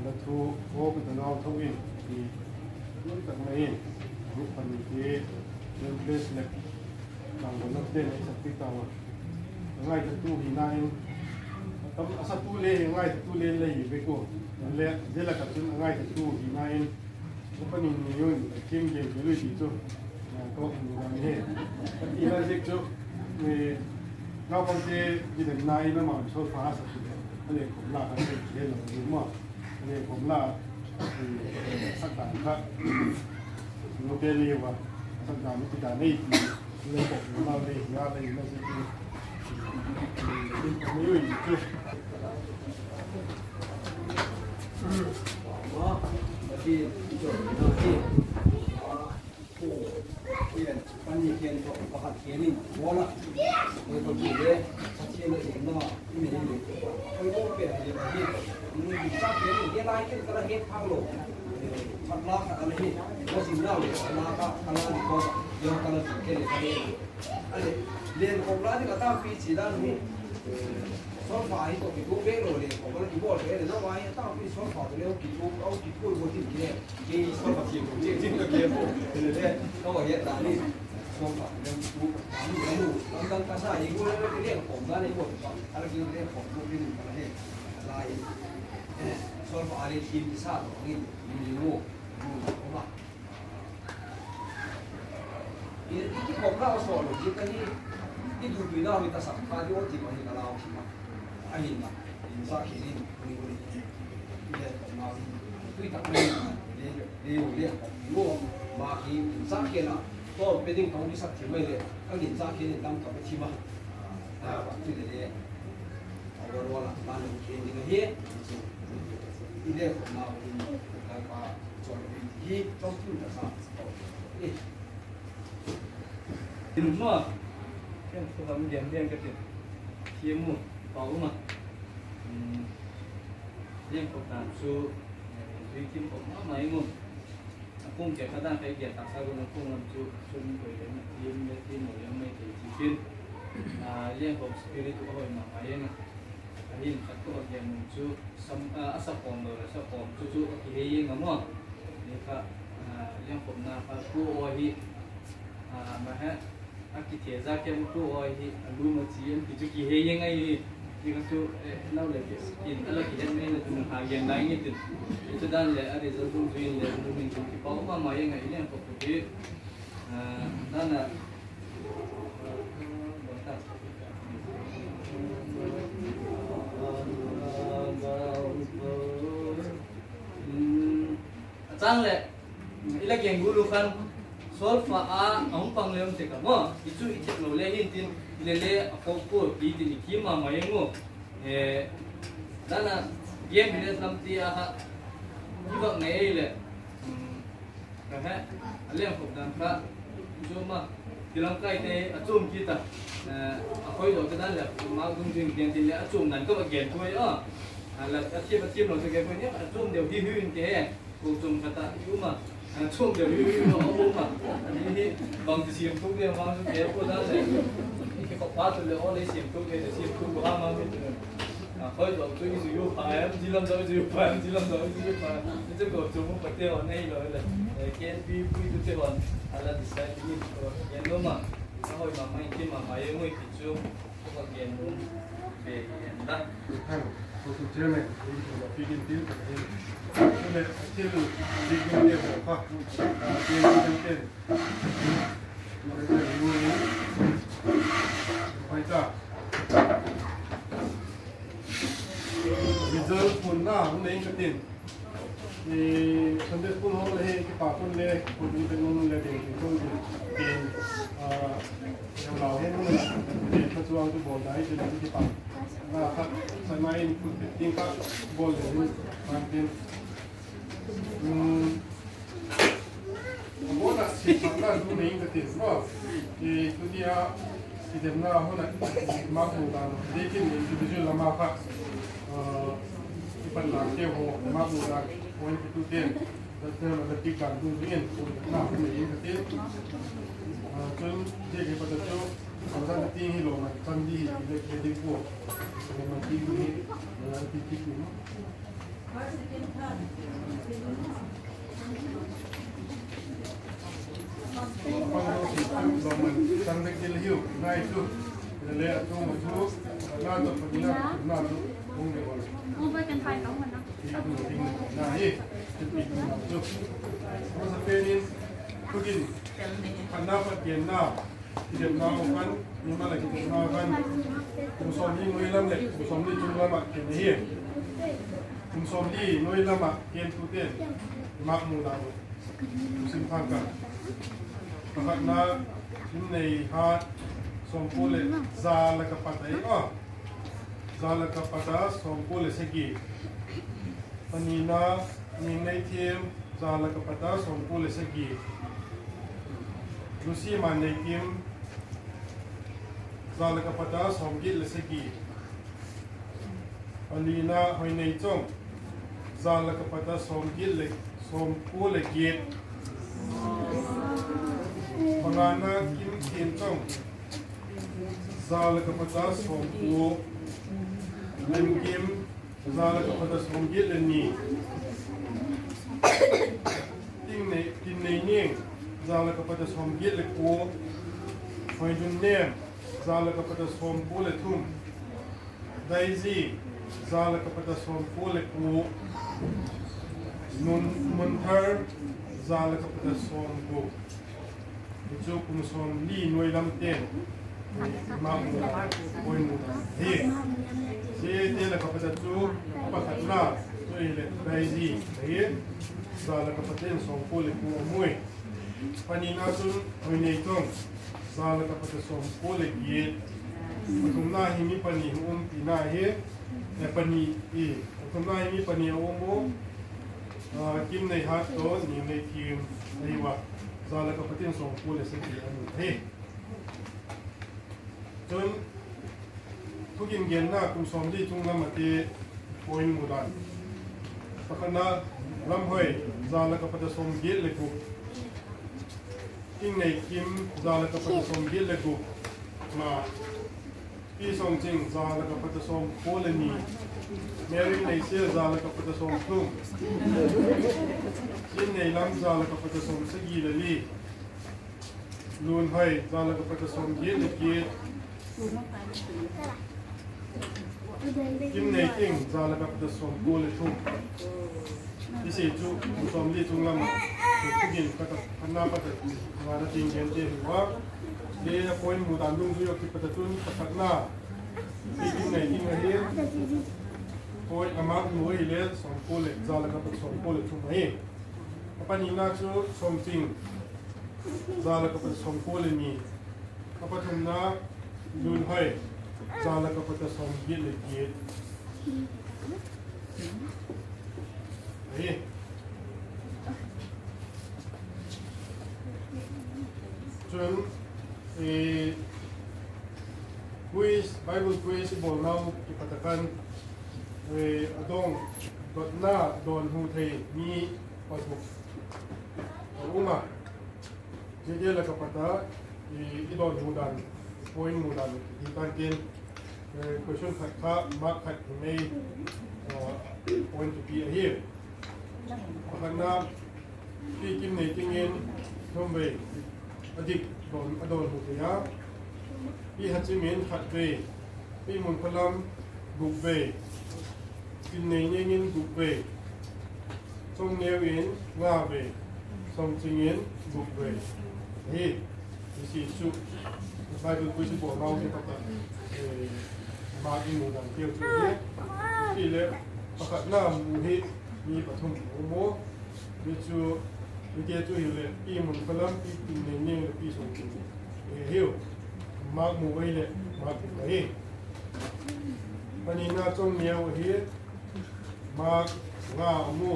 là thu vô cái tàu thâu in thì lúc tận này lúc phần cái lên place này làm cái nước tên này sắp tới tàu ngay từ tu hiện nay tâm asa tu lên ngay từ tu lên lấy về cô lên đây là cái chuyện ngay từ tu hiện nay lúc phần nhiều kim cái lưỡi chỉ cho có người này thì là dịch cho người nào còn cái định này nó mà số phá sắp tớiอันนี้ผมลากันเรียนหลังรู้มั้งอันนี้ผมลาสักการครับโนเกลียวะสักการมิตรดานี่เลยผมลาเลยงานเลยนั่นสิไม่ยุ่งจุด
อ๋อที่จุดที่เขียนปัญญาเขียนก็ประกาศเขียนนี่วอละในตัวที่เลยชัดเจนเลยเห็นว่าที่นี่เลยเขาโอ้เป็นอะไรแบบนี้มันมีชาติเขียนเยอะไล่ขึ้นกระเฮ็ดพังโลกพัดลากอะไรนี่ก็สิ่งเล่าเลยลากอะไรนี่ก็เยอะกันเลยเขียนเลยอะไรเรียนของร้านที่ก็ตั้งปีสีด้านนี้ซ้อนฝ่ายตัวกี่ตัวเบ้โลเลยผมก็เลยบอกเลยเดี๋ยวว่าตั้งปีซ้อนฝ่ายตัวเลี้ยวกี่ตัวเอากี่ตัวบนที่เนี่ยกี่ซ้อนฝ่ายกี่ตัวจริงๆก็เกี่ยวเลยเนี่ยเขาบอกเยอะแต่นี่ซ้อนฝ่ายเรื่องตัวตั้งใช่ยังกูเรียกผมนะในบทอะไรกินเรียกผมพวกนี้อะไรเนี่ยลายซ้อนฝ่ายทีมชาติของนี่มีโม่ผมว่าที่ผมเล่าสอนหรือที่ที่ดูดีน่ามีแต่สัมภาษณ์ที่ว่าจริงมันจะเล่าที่มาahin na sa kinin ni ni dia mau tu tak boleh dia dia mo mà khi giá kia là to bên đình công đi sắc thì mấy đấy các nghìn giá kia thì tăng cả cái chi mà bạn chỉ để ở đó là ban đầu kia thì cái hết đi đây mà cái qua cho cái trong khu là sao
đúng không? Cái số lượng điểm cái gì kiếm một bảo mà riêng cuộc làm số duy kim cũng nó mấy ngôn cũng chỉ khả năng phải việc tạo sao cũng không làm chủ xuân tuổi đến team một nhóm mấy thì chỉ chuyên riêng cuộc spirit của hội mà mấy nè ahin các cô ở mình chú sắp còn rồi sắp còn chú thì hay ngắm không thì cả riêng cuộc nào phải cô oi mà hết akimat ra cái cô oi thì lu mà chỉ thì chú kỳ hay ngay thì các chú lâu lại cái là cái này là chúng ta hiện đại như thế itu dan le ada satu tujuan le mình cũng có mà mấy ngày này có cái dan là trang le ilak yang gulu kan solfa ang pangleom se ka mo itu ichek lo le hin tin lele akoko di tin ki ma mai ngo dana game business lam ti a ibak nei le ka ha alem khop dan ka joma tilang kai te achum ki ta akoi lo dan le ma gung jing gen tin le achum nan ko ba gen thoi la achiep lo se gen thoi ne achum deu hi hin ke ko chum kata yuma chung đều như nó không mà đi bằng cái xiêm thuốc này mang cái của nó này cái cọc phát từ lỗ lấy xiêm thuốc này để xiêm thuốc của ham mang hơi rồi tôi sử dụng phải chỉ làm rồi sử dụng phải chỉ làm rồi sử dụng phải cái cổ chúng cũng phải tiêu này rồi là KNP quy tụ tiêu hoàn là design đi cái nó mà hồi mà mấy khi mà mấy người thì chung không có tiền về hiện đại
tôi chơi này thì phi kinh tế cái này chơi phi kinh tế của họ tiền tiền cái này vui phải chưa bây giờ phun na hôm nay cái tiền thì Sunday School Hall này cái bà phun này phun đi bên nông này thì tôi tiền làm lão hết luôn thì tôi cho tôi bỏ đáy thì làm cái bà và các sản mai tin các bol để hoàn tiền bol là chỉ sản là du lịch cái tiền đó thì tôi đi thì dem na hôm nay mặc đồ đàn đi cái này thì bây giờ làm mặc cái phần làm kêu hồ mặc đồ đàn quay cái tu tiền đó là cái cảnh du lịch na hôm nay cái tiền chân cái bắt đầu còn ra cái tiền hiểu mà chân đi cái đi của mà đi là đi cũng tăng cái tiền hiểu này chú lẽ chú mà chú na tập đi na chú không được rồi
không phải cần phải đóng mình đâu
này chú có sao bên chú kinh anh nào phát tiền nào thì điểm nào kan nhưng mà lại cái điểm nào kan cũng xóm đi nuôi lâm lệ cũng xóm đi chung lâm ạ cái này cũng xóm đi nuôi lâm ạ tiền tu tiền mặc mù đào xin phang cả và các na những này ha xóm cô lệ già là cái phát đấy già là cái phát đó xóm cô lệ sẽ gì anh na những này thêm già là cái phát đó xóm cô lệ sẽ gì Lucy Manekim Zalaka Pata Somgit Leseki Alina Hoinei Chong Zalaka Pata Somgit Le Sompu Legit Pangana Kim Kim Chong Zalaka Pata Sompu Lemkim Zalaka Pata Somgit Leni Ting Nei Ning Zala kepada somgit leku, Hoidun Nem, Zala kepada sompu letum, Daisy, Zala kepada sompu leku, Nun Munthar, Zala kepada sompu, Itu pun som li nuai lam ten, Mak poin he, dia kepada tu apa katla, tu Daisy, he, Zala kepada sompu leku mui. pani na chun hoinei tong sala ka pata som ko le gi patum na hi mi pani ti na he e pani e patum na hi mi pani mo kim nei hat to ni nei kim nei wa sala ka patin som ko le se ti anu he chun thukin gen na kum som di chung na mate point mudan pakana lam hoi zala ka pata som gel le ku king nei kim zala ka pata som gel le ku ma pi som ching zala ka pata som kolani mary nei se zala ka pata som tum kin nei lam zala ka pata som sagi le li lun hoi zala ka pata som gel le ki kim nei ting zala ka pata som kol le tum isi chu som li chung lam tugin kata anna pata ngara ting gen te wa de point mu dan dung yok pata tun patna kim nei ting he point ama mu ile som kol le zala ka pata som kol le tum he apani na chu som ting zala ka pata som kol le ni apathum na lun hai zala ka pata som gil le ki hey chun quiz bible quiz bol now ki patakan adong dot na don hu thei ni pasu uma je la ka pata I don hu dan point mu dan I tan ken question kha mark khat nei point to be here pakana pi kim nei tingin thombe adik don adon hu ya pi hachimin khat ve pi mun phalam guk ve kim nei ngin guk ve song newin nga ve song chingin guk ve he isi chu Bible quiz bo now ke pata ma in mu dan ke chu ye ki le pakat na mu hi ni pathum mo ni chu ni ke chu le I mun phalam I ne ne pi so ki he ma mu wei le ma ki he pani na chong miao hi ma nga mu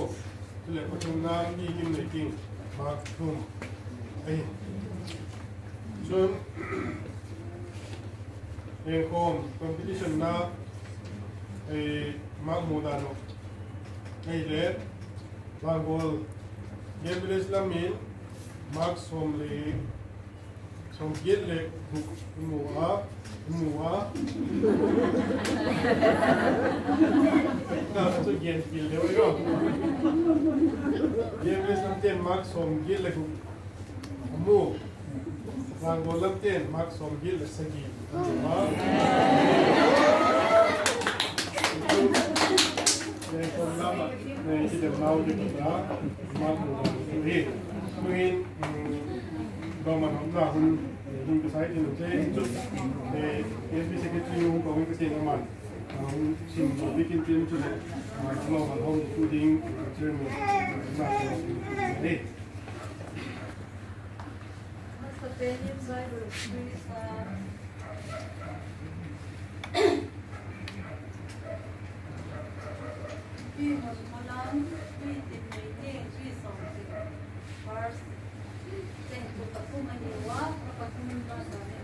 le pathum na ni kim ne king ma thum ai so home competition na mag modano le Langol Gabriel lamin mag somle som gele mua na so gen fil de yo Gabriel lamin mag som gele mu Langol lamin mag som gele sagi kita mau kita mampu ini mungkin doman हमला hun ke saya ini itu KNP secretary kami kesini aman sim bikin tim Chuleh kalau home including chairman ini
Pathian Biakna pi mon malam pi tin nei te pi som ti first ten to patum ani wa patum ba sa ne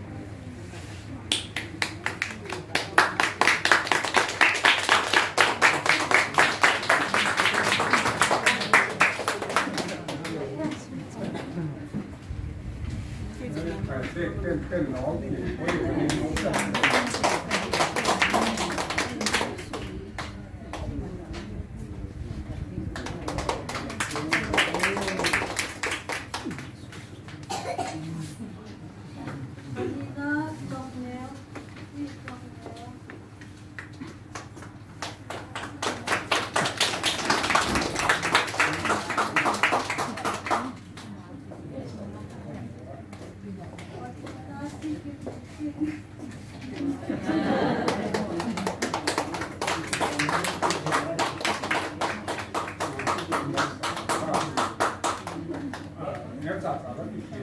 tên nó thì có thể là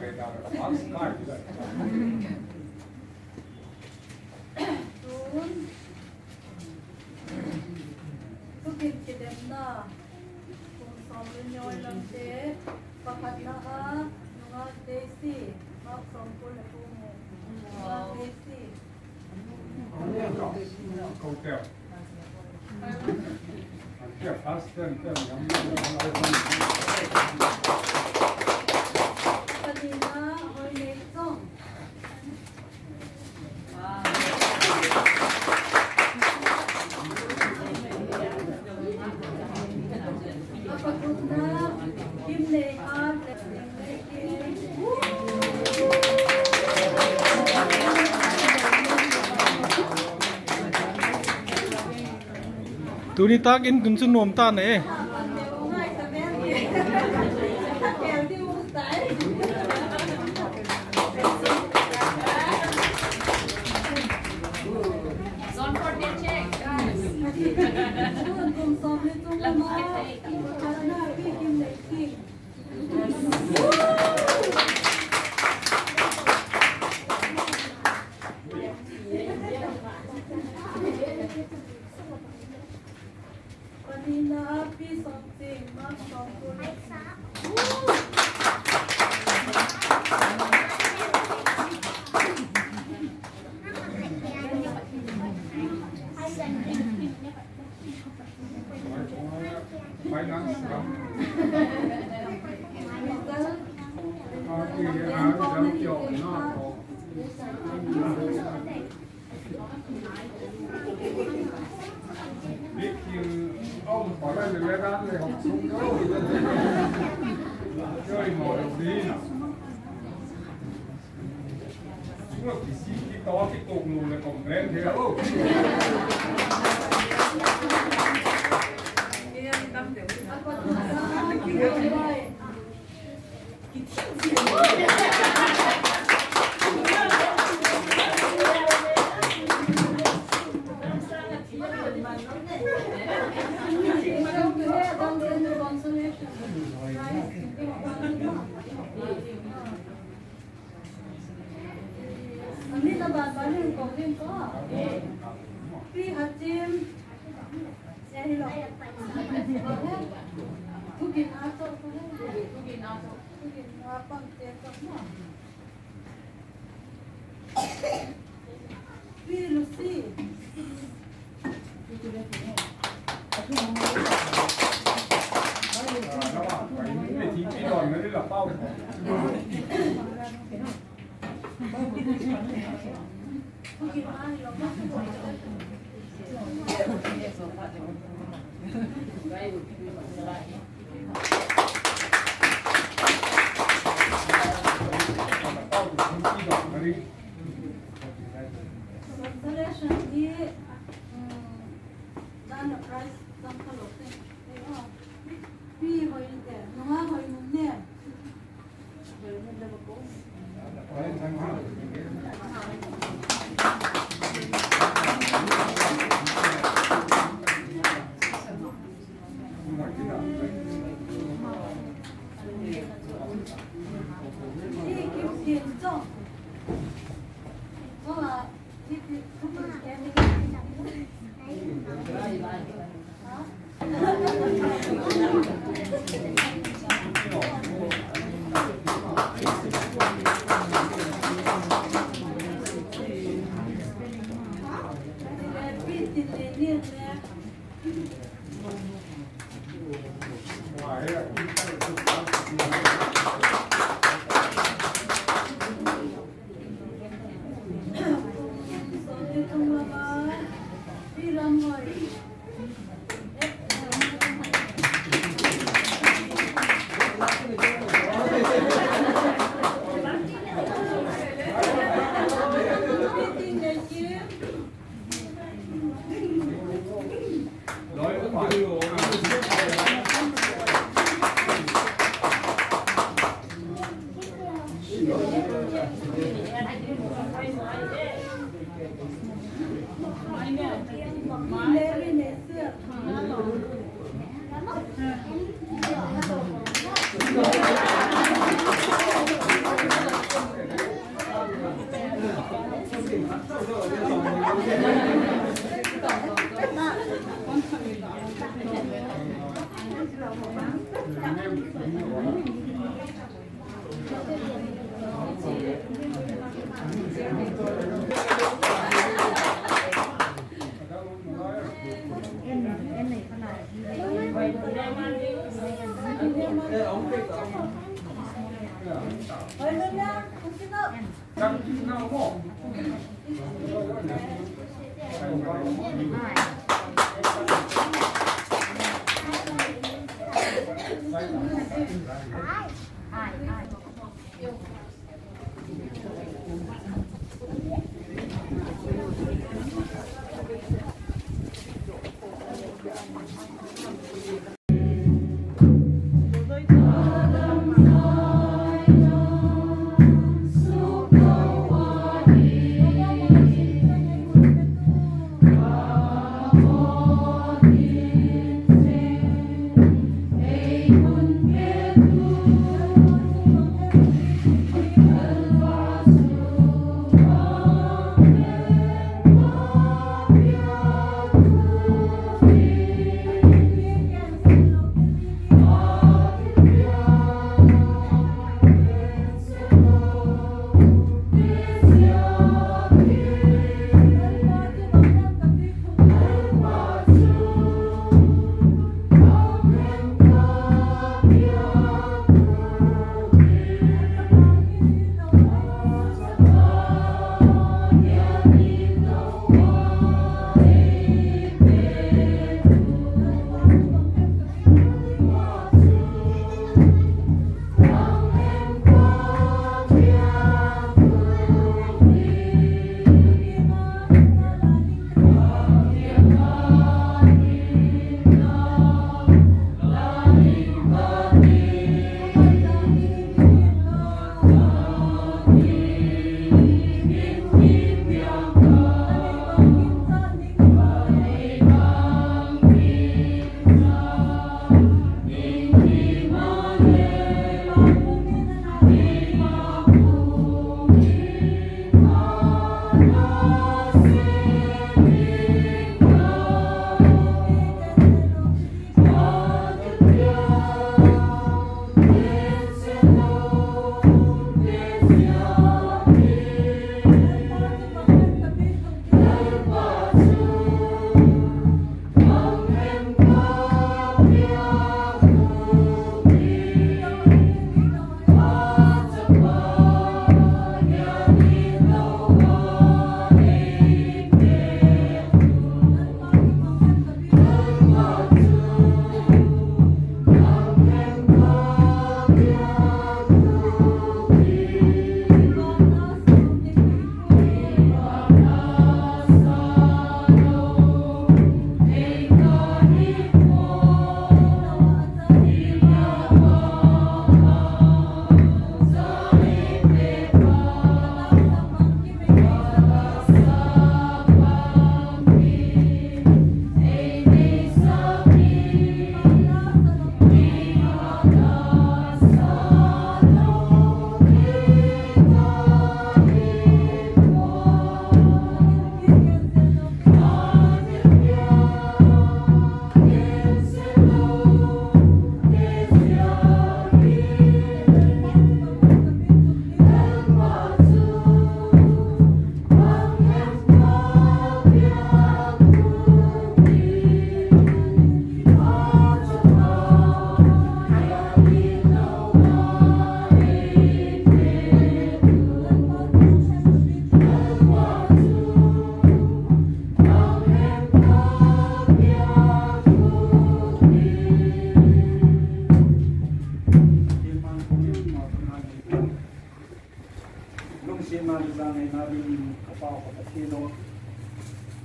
cái đó là phát cái gì đấy.
Tôi kịp cái đêm đó, cùng sống với nhau làm thế, và phát na nó tế si, nó sống cô là cô mù, nó tế si.
Câu kèo. Kèo phát tên nhắm
Cái gì đó hơi nhẹ xong.
Tu ni tak in kun sun nom ta ne.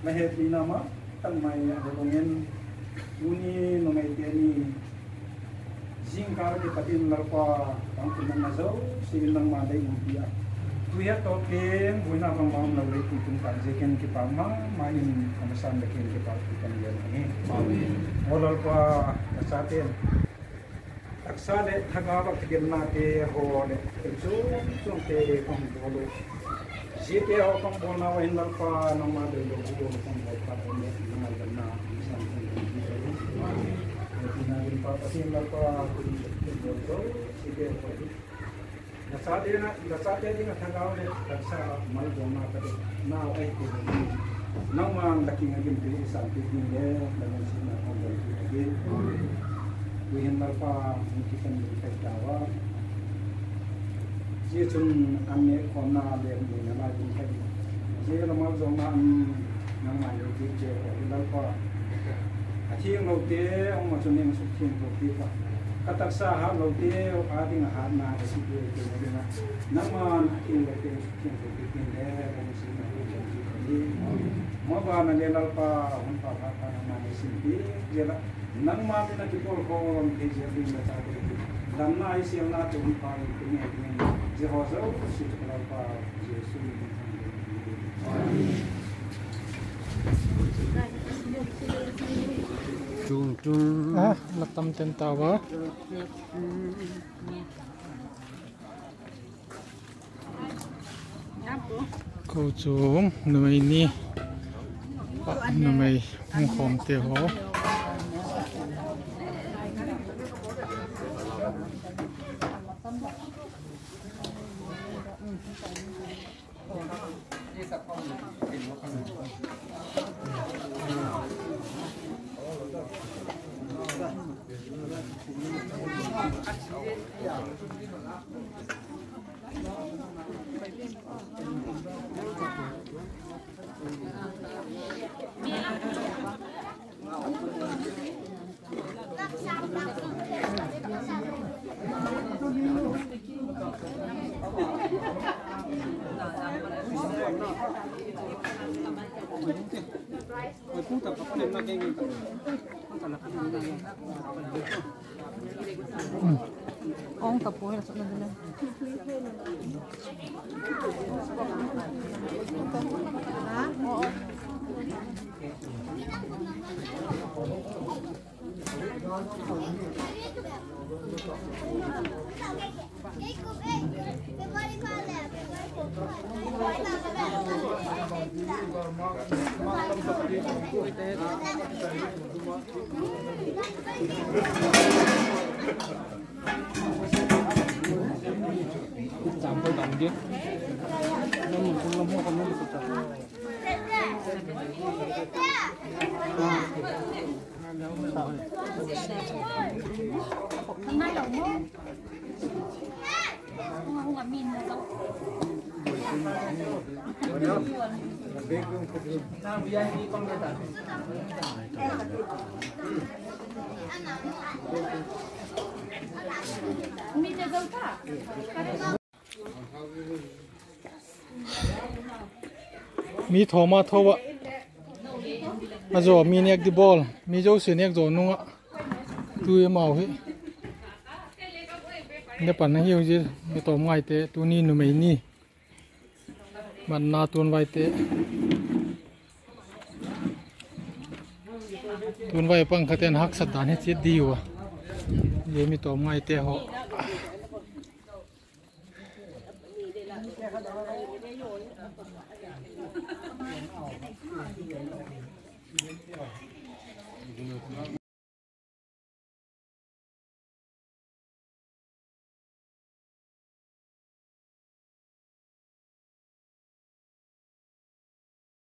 Maithei nama Numei Ni Uni Numei Ni Zingkar di Pathian Biakna Tangpi Nazau Silang Madai Ubia. Tuya token buina bang lalu itu kanjekan kita main amasan dekin kita kita ini. Modal pa kasatin. Aksade thagawak tigna ke ho ne. So ke kong bolo. Zia ho kong bona windal pa nang madai do kong pa ne ngal na amasan ini pa Pathian pa bolo Zia Program. Nasate din thagaw le taksa mal bona ka now ay ko nang mang daking agin pili sa pitin le dalam sina ko agin kuhin mal pa mukisan di dawa Zia chun ane kona le ni na din kai Zia la mal zawm nang mai lo ti je dal pa Athuhing lo te ong ma chun ning su thin lo ti pa katak sa ha lo te a ding ha na si te te na nang ma in lo te su thin lo ti tin le ong si na ni mo ba na le lal pa hon pa pa na ni si ti je la nang ma mi na ki pol ko ong te je ding la ta dan na ai siang na te pa ni ni je ho zo si te la pa je su ni
latam ten tawa Kochuam Numei Ni Numei Khom te ho
Ong kapoy na sa nila. Ha? Oo.
campur banjir namun belum mau kamu kita
Hôm nay đầu mốt không làm min là đâu min là đâu cả
mi thoma thowa azo mi nek di ball mi jo se nek zo nunga tu e mau hi ne pan na hiu ji mi to ngai te tu ni Numei Ni matna tun vai te tun vai pang khaten hak sat dan he chi diwa ye mi to ngai te ho